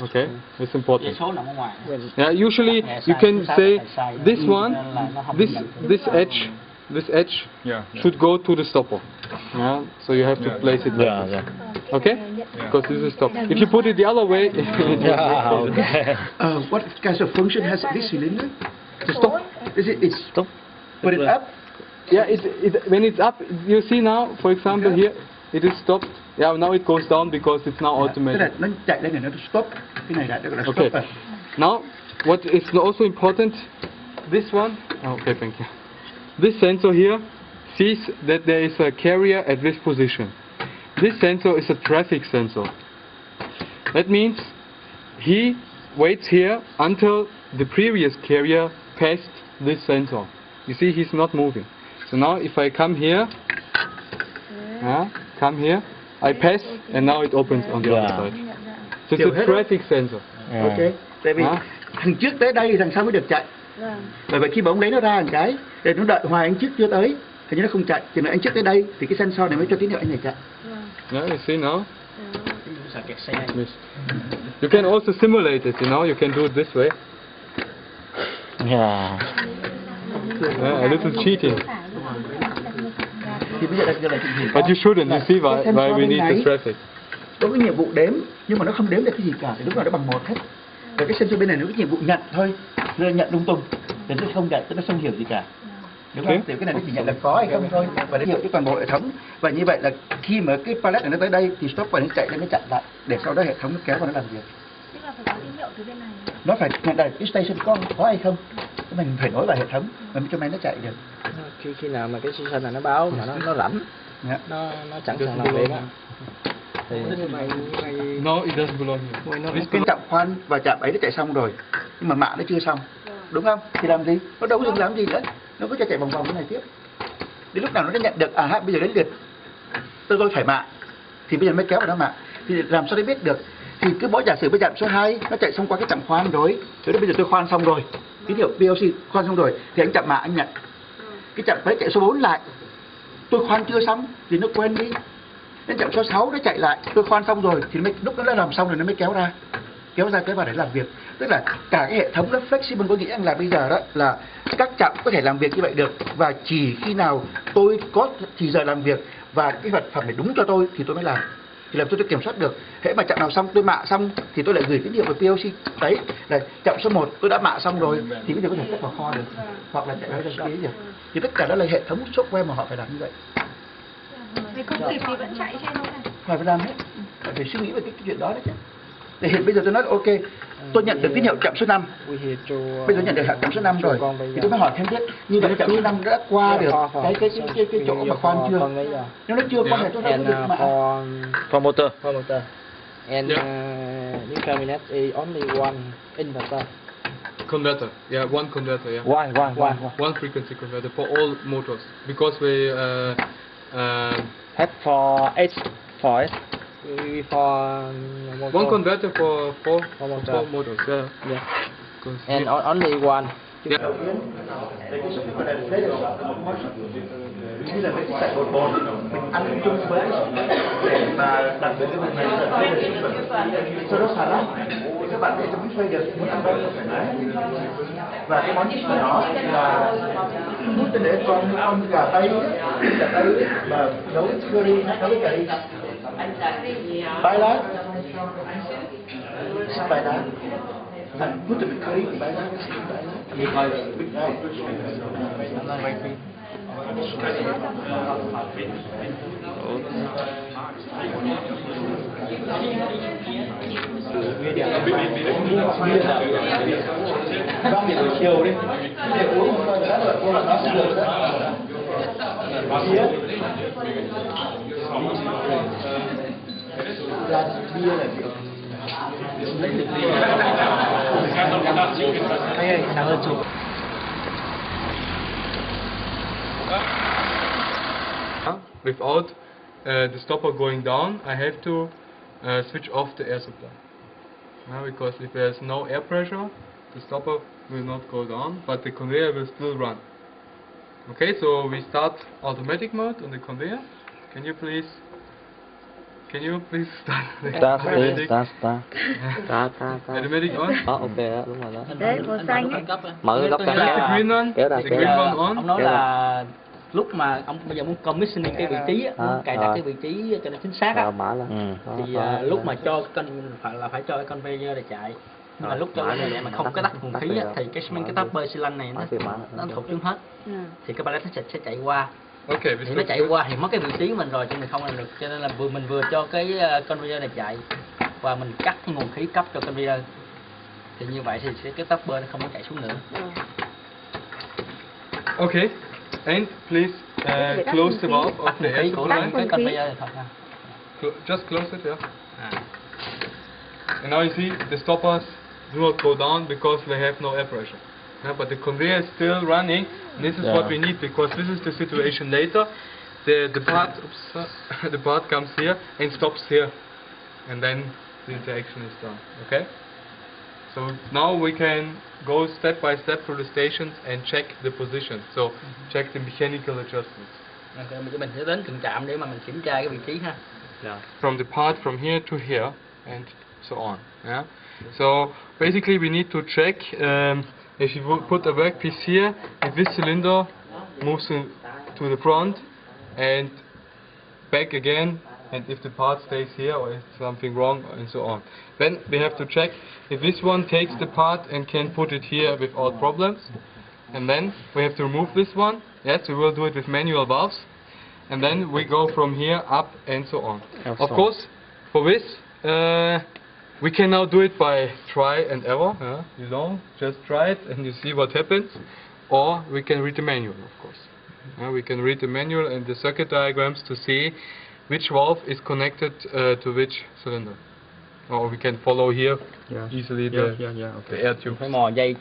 Okay, it's important. Yeah, usually you can say this one, this edge should go to the stopper. So you have to place it like this. Okay? Because this is stop. If you put it the other way, okay. What kind of function has this cylinder? To stop. It's Stop. Put it up. Yeah, when it's up, you see now, for example here, it is stopped. Yeah, now it goes down because it's now automated. Tức là nó chạy lên này nó stop. Cái này đã gọi là stop. Okay. Now, what is also important, this one. Okay, thank you. This sensor here sees that there is a carrier at this position. This sensor is a traffic sensor. That means he waits here until the previous carrier passed this sensor. You see, he's not moving. So now if I come here, I pass, and now it opens on the other side. So it's a traffic sensor. Okay. Tại vì thằng trước tới đây thằng sau mới được chạy. Bởi vậy khi mà ông lấy nó ra một cái, để nó đợi hoài anh trước chưa tới, thì nó không chạy. Thì nếu anh trước tới đây, thì cái sensor này mới cho tín hiệu anh này chạy. Yeah, you see now. Yes. You can also simulate it. You know, you can do it this way. Yeah. A little cheating. Thì bây giờ là But you shouldn't. You see why we need the traffic. Có cái nhiệm vụ đếm, nhưng mà nó không đếm được cái gì cả, thì lúc nào nó bằng 1 hết. Và cái sensor bên này nó có nhiệm vụ nhận thôi, nó nhận lung tung, thì nó không nhận, nó không hiểu gì cả. Đúng không? Thì cái này nó chỉ nhận là có hay không thôi, và nó hiểu cái toàn bộ hệ thống. Và như vậy là khi mà cái pallet này nó tới đây thì stop và nó chạy lên nó chặn lại, để sau đó hệ thống nó kéo vào nó làm việc. Tức là phải có tín hiệu từ bên này. Nó phải nhận là cái station có hay không, mình phải nối vào hệ thống và cho máy nó chạy được. Khi nào mà cái station này nó báo mà nó rảnh, nó chẳng sẵn làm việc á. No, it doesn't belong here. Cái chạm khoan và chạm ấy nó chạy xong rồi, nhưng mà mạng nó chưa xong, đúng không? Thì làm gì? Nó đâu có dừng làm gì nữa, nó cứ chạy vòng vòng cái này tiếp. Đến lúc nào nó nhận được bây giờ đến lượt tôi phải mạng, thì bây giờ mới kéo vào nó mạng. Thì làm sao để biết được? Thì cứ mỗi giả sử bây chạm số 2 nó chạy xong qua cái chạm khoan rồi, bây giờ tôi khoan xong rồi, tín hiệu PLC khoan xong rồi, thì anh chạm mạng anh nhận. Cái chạm ấy chạy số 4 lại, tôi khoan chưa xong thì nó quên đi. Đến chạm số 6 nó chạy lại, tôi khoan xong rồi thì lúc nó làm xong rồi nó mới kéo ra kéo vào để làm việc. Tức là cả cái hệ thống nó flexible, có nghĩa là bây giờ đó là các trạm có thể làm việc như vậy được, và chỉ khi nào tôi có thì giờ làm việc và cái vật phẩm này đúng cho tôi thì tôi mới làm, thì làm cho tôi kiểm soát được. Hễ mà trạm nào xong tôi mạ xong thì tôi lại gửi tín hiệu vào PLC, đấy là trạm số 1 tôi đã mạ xong rồi thì bây giờ có thể cất vào kho được, hoặc là chạy ra đăng ký được. Thì tất cả đó là hệ thống software mà họ phải làm như vậy. Vì công việc thì vẫn chạy trên thôi này. phải làm hết, phải suy nghĩ về cái chuyện đó đấy chứ. Để hiện bây giờ tôi nói ok, tôi nhận được tín hiệu chậm số 5, Quy hiệp cho bây giờ nhận được chậm số 5 rồi, thì tôi mới hỏi thêm tiếp, như vậy chậm số 5 đã qua được cái chỗ mà khoan chưa? Nếu nó chưa qua thì tôi đâu có việc mà. For motor. And this cabinet is only one inverter. Converter, yeah, one converter, yeah. Why? One frequency converter for all motors, because we Have for S. For one converter for four motors, yeah. Yeah. 'Cause And only one. yeah. Đầu tiên, để cái sức mà lấy được như là mấy cái sạch bột bột mình ăn chung với để mà đặt được cái phần này là cái sức sau đó xả lắm thì các bạn để cho bánh xoay được muốn ăn đâu thoải mái. Và cái món của nó là nút tên để con gà tây mà nấu curry, nấu với cà ri, bái lá, bái lá. And put the curry in by now. Vâng, thì buổi chiều đi. Để uống một cái là cô là nó sẽ được đó. Bia là kiểu without the stopper going down, I have to switch off the air supply. Because if there's no air pressure, the stopper will not go down, but the conveyor will still run. Okay, so we start automatic mode on the conveyor. Can you please start the automatic? Automatic on. Ok đó, đúng rồi đó. Đấy, màu xanh ấy. Mở cái góc Is the green on? The green one on. Ông nói là lúc mà ông bây giờ muốn commissioning cái vị trí á, muốn cài đặt cái vị trí cho nó chính xác á, thì lúc mà cho phải cho cái conveyor để chạy. Nhưng mà lúc cho cái này mà không có tắt nguồn khí á, thì cái topper xi lanh này nó thụt xuống hết, thì cái pallet nó sẽ chạy qua. Okay, thì nó chạy qua thì mất cái vị trí của mình rồi, cho mình không làm được, cho nên là mình vừa cho cái conveyor này chạy và mình cắt cái nguồn khí cấp cho conveyor, thì như vậy thì cái topper nó không có chạy xuống nữa. Okay, and please close the valve of the air supply. Cái conveyor này thôi ha. Just close it, yeah. And now you see the stoppers do not go down because they have no air pressure. But the conveyor is still running. This is what we need, because this is the situation later. The part comes here and stops here, and then the interaction is done. Okay. So now we can go step by step through the stations and check the position. So check the mechanical adjustments. Mình sẽ đến từng trạm để mà mình kiểm tra cái vị trí ha. From the part from here to here and so on. Yeah. So basically we need to check if you put a workpiece here, if this cylinder moves to the front and back again, and if the part stays here or if something wrong and so on. Then we have to check if this one takes the part and can put it here without problems. And then we have to remove this one. Yes, we will do it with manual valves. And then we go from here up and so on. Of course, for this we can now do it by try and error. You know, just try it and you see what happens. Or we can read the manual, of course. We can read the manual and the circuit diagrams to see which valve is connected to which cylinder. Or we can follow here easily the air tube. Phải mò dây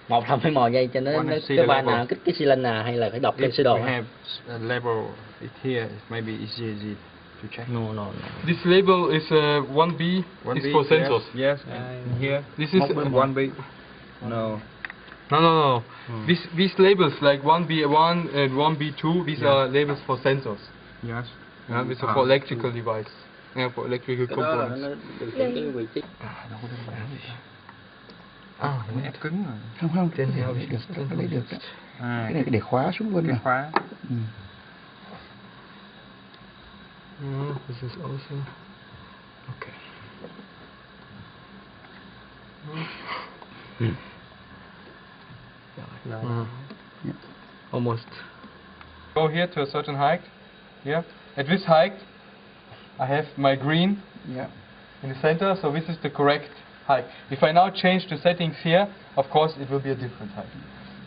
một là phải mò dây cho nó cái van nào kích cái xi lanh nào, hay là phải đọc trên sơ đồ. We have a label it here, maybe it's easy to check. No. This label is 1B, is for sensors. Yes, and here. This is 1B. No. No. These labels like 1B1 and 1B2, these are labels for sensors. Yes. These are for electrical device. For electrical components. Cái vị trí. Nó ép cứng rồi. Không, trên theo lấy được, lấy được. Cái này để khóa xuống luôn này. Khóa. This is also okay. Almost. Go here to a certain height. Here. At this height, I have my green Yeah. in the center, so this is the correct height. If I now change the settings here, of course it will be a different height.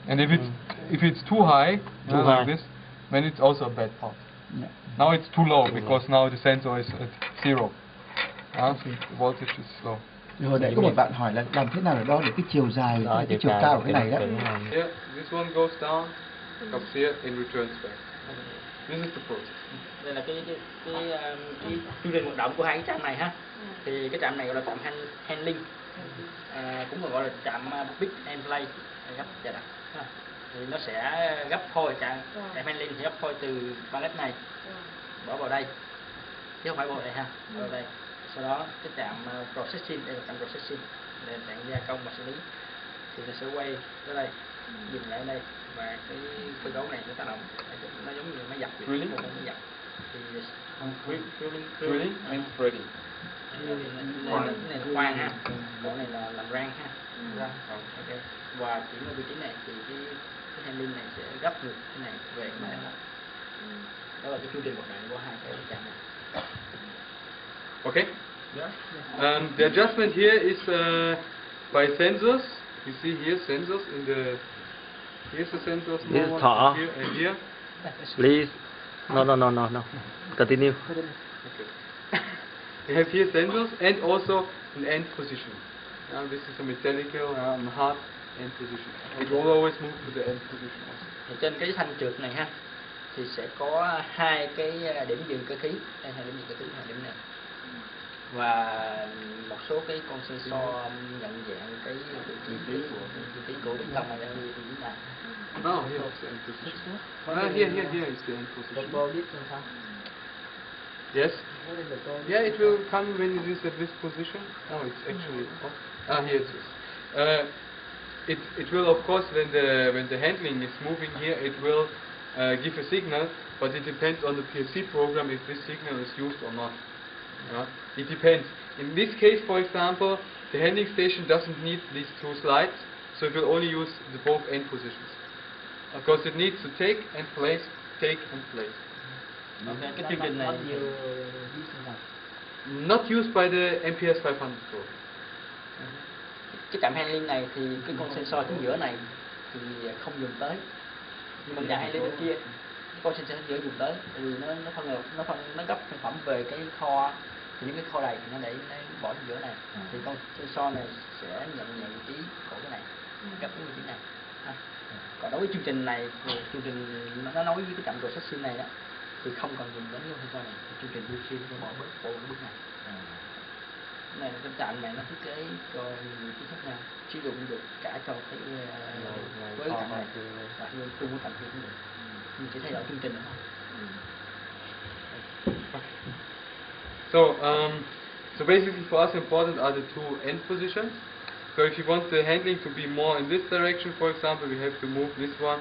And if it's too high, Too like high. this, then it's also a bad part. Yeah. Now it's too low because now the sensor is at 0. The voltage is low. Thì hồi nãy có một bạn hỏi là làm thế nào để đo được cái chiều dài, Đó, cái chiều chiều cao của cái cao này đó. đúng rồi. Here, this one goes down, comes here, and returns back. This is the process. Đây là cái chương trình hoạt động của hai cái trạm này ha. Thì cái trạm này gọi là trạm handling, cũng còn gọi là trạm pick and play, gấp và đặt ha. Thì nó sẽ gấp phôi trạm handling sẽ gấp phôi từ pallet này bỏ vào đây chứ không phải bỏ vào đây ha, bỏ vào đây. Sau đó cái trạm processing, đây là trạm processing, đây là trạm gia công và xử lý, thì nó sẽ quay tới đây, dừng lại ở đây, và cái cơ cấu này nó tác động, nó giống như máy giặt vậy, Drilling? một con máy giặt. Thì Drilling and threading. cái này là khoan ha, bộ này là làm rang ha. Ok. Và chuyển qua vị trí này thì cái handling này sẽ gấp ngược cái này về cái này. Đó là cái chu trình hoạt động của hai cái trạm này. Okay? The adjustment here is by sensors. You see here sensors in the. Here's the sensors. This more is one, Thor. here and here. Please. No. Continue. Okay. You have here sensors and also an end position. This is a mechanical hard end position. It will always move to the end position also. Thì trên cái thanh trượt này ha, thì sẽ có hai cái điểm dừng cơ khí, đây hai điểm dừng cơ khí, hai điểm này, và một số cái con sensor nhận dạng cái vị trí của cái tông này đang đi như thế nào. No, here is the end position. Here is the end position. Yes. Yeah, it will come when it is at this position. No, it's actually off. Here it is. It will, of course, when the handling is moving here, it will give a signal, but it depends on the PLC program if this signal is used or not. It depends. In this case, for example, the handling station doesn't need these two slides, so it will only use the both end positions. Because it needs to take and place, take and place. Okay, cái chương trình này Not used by the MPS 500 Pro. cái trạm handling này thì cái con sensor chính giữa này thì không dùng tới, nhưng mà trạm handling bên kia cái con sensor chính giữa dùng tới, tại vì nó gấp sản phẩm về cái kho, thì những cái kho này thì nó để nó bỏ trên giữa này, thì con sensor này sẽ nhận dạng vị trí của cái này, gấp cái vị trí này. Còn đối với chương trình này thì chương trình nó nói với cái trạm processing này đó thì không cần dùng đến cái sensor này, chương trình built-in sẽ bỏ bớt bộ bước này. Này cái trạm này nó thiết kế cho nhiều cái khác nhau, sử dụng được cả cho cái với trạm này và luôn chung với trạm kia cũng được, mình chỉ thay đổi chương trình thôi. So basically for us important are the two end positions. So if you want the handling to be more in this direction, for example, we have to move this one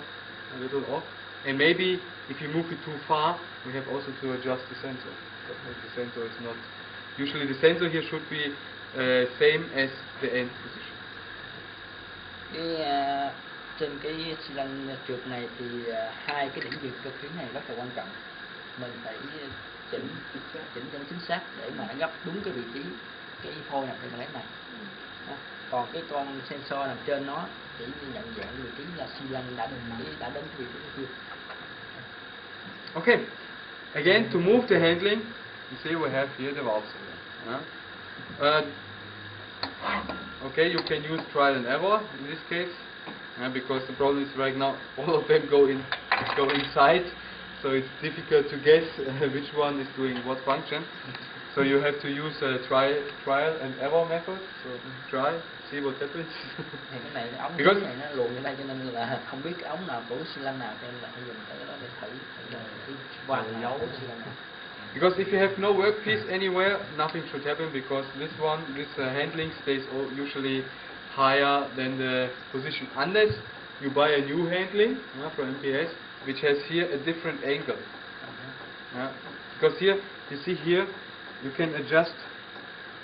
a little off, and maybe if you move it too far, we have also to adjust the sensor. Because the sensor is not. Usually the sensor here should be same as the end position. Trên cái xi lanh trượt này thì hai cái điểm dừng cơ khí này rất là quan trọng. Mình phải chỉnh cho nó chính xác để mà nó gấp đúng cái vị trí cái phôi nằm trên pallet này. Còn cái con sensor nằm trên nó chỉ nhận dạng vị trí là xi lanh đã đến vị trí kia. Okay. Again, to move the handling, you see we have here the valve cylinder. Okay, you can use trial and error in this case, because the problem is right now all of them go inside, so it's difficult to guess which one is doing what function. So you have to use a trial and error method. So try, see what happens. Thì cái này ống Because này nó luồn như đây cho nên là không biết cái ống nào của xi lanh nào, cho nên là phải dùng cái đó để thử cái quang dấu xi lanh nào. Because if you have no workpiece anywhere, nothing should happen, because this handling stays usually higher than the position, unless you buy a new handling from MPS, which has here a different angle. Because here, you see here, you can adjust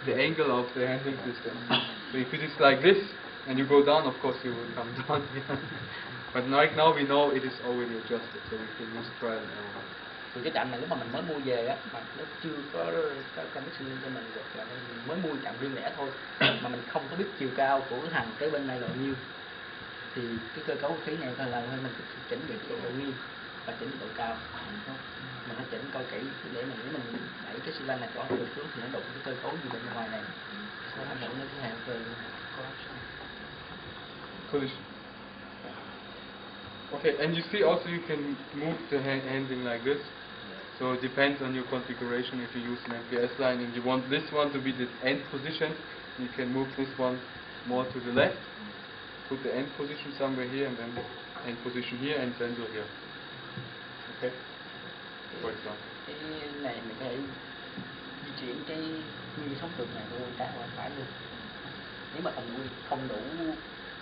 the angle of the handling system. So if it is like this, and you go down, of course you will come down here. But right now we know it is already adjusted, so we can use trial and error. Thì cái trạm này lúc mà mình mới mua về á, mà nó chưa có commissioning cho mình được, là mình mới mua trạm riêng lẻ thôi, mà mình không có biết chiều cao của cái thằng cái bên này là bao nhiêu, thì cái cơ cấu khí này là mình chỉnh được độ nghiêng và chỉnh được độ cao. Mình phải chỉnh coi kỹ để mình, nếu mình đẩy cái xi lanh này có được xuống thì nó đụng cái cơ cấu gì bên ngoài này, nó ảnh hưởng đến cái hàng về collision. Okay, and you see also you can move the handling like this. So it depends on your configuration. If you use an MPS line and you want this one to be the end position, you can move this one more to the left. Put the end position somewhere here and then end position here and sensor here. Okay, for example. cái này mình có thể di chuyển cái như sóng cực này luôn trái qua phải luôn, nếu mà không đủ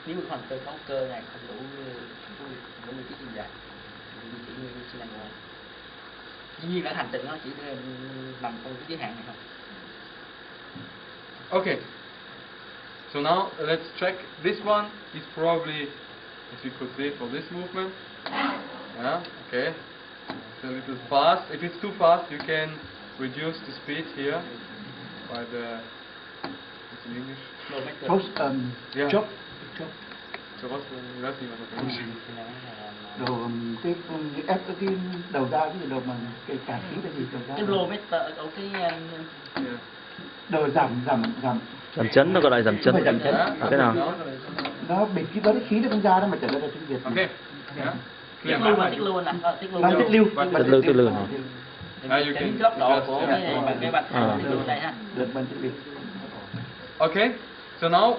nếu mà phần cơ cấu cơ này không đủ vị trí chiều dài mình di chuyển như xi lanh ngoài. Dĩ nhiên là hành trình nó chỉ nằm trong cái giới hạn này thôi. Okay, so now let's check. This one is probably, as you could say, for this movement. Yeah, okay. It's a little fast. If it's too fast, you can reduce the speed here by the, what's in English? Post, Yeah. chop. So what's the English? Đồ cái ép cái đầu ra cái đồ mà cái cản khí cái gì đầu ra. Cái lô meter ở cái Yeah. Đồ giảm Giảm chấn, nó gọi là giảm chấn. Phải giảm chấn. Thế nào? Nó bị cái đó khí nó không ra đó mà trở ra là tiếng Việt. Okay. Yeah. tiết lưu là tiết lưu nè, tiết lưu. Tiết lưu. Tiết lưu này. You can Chỉnh góc độ adjust, của yeah. cái bạch tiết lưu này ha. Được bằng tiếng Việt. Okay, so now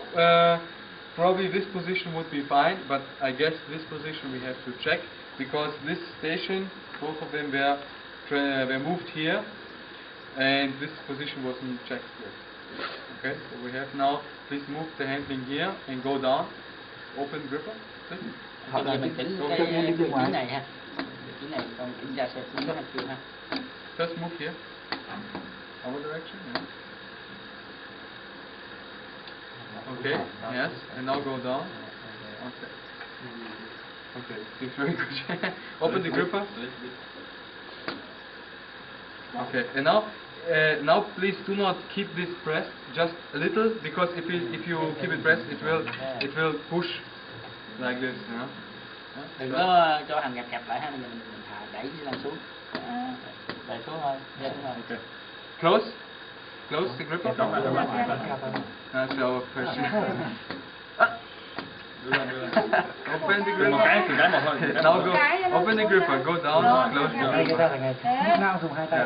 probably this position would be fine, but I guess this position we have to check because this station, both of them were moved here, and this position wasn't checked yet. Okay, so we have now. Please move the handling here and go down. Open gripper. Please. Họ Bây giờ là mình chỉnh cái cái vị trí ngoài. này ha, vị trí này còn kiểm tra xem cũng có hành chưa ha. Just move here. Our direction. Yeah. Okay. Yes. And now go down. Okay. Okay. Seems very good. Open the gripper. Okay. And now please do not keep this pressed. Just a little, because if you keep it pressed, it will push like this. Yeah. Đừng có cho hàng kẹp lại ha, mình thả đẩy xi lanh xuống. Đẩy xuống thôi, đẩy xuống thôi. Okay. Close the gripper. That's our question. Open the gripper. Now go. Open the gripper. Go down. Close the gripper. nào dùng hai tay.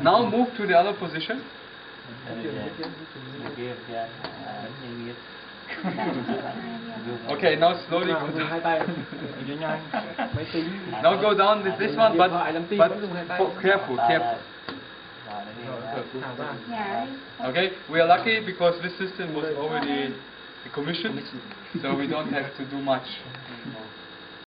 Now move to the other position. Okay, now slowly go Dùng hai down. tay. Nhanh. Máy tính. Now go down with this one, but careful. Okay, we are lucky because this system was already commissioned, so we don't have to do much.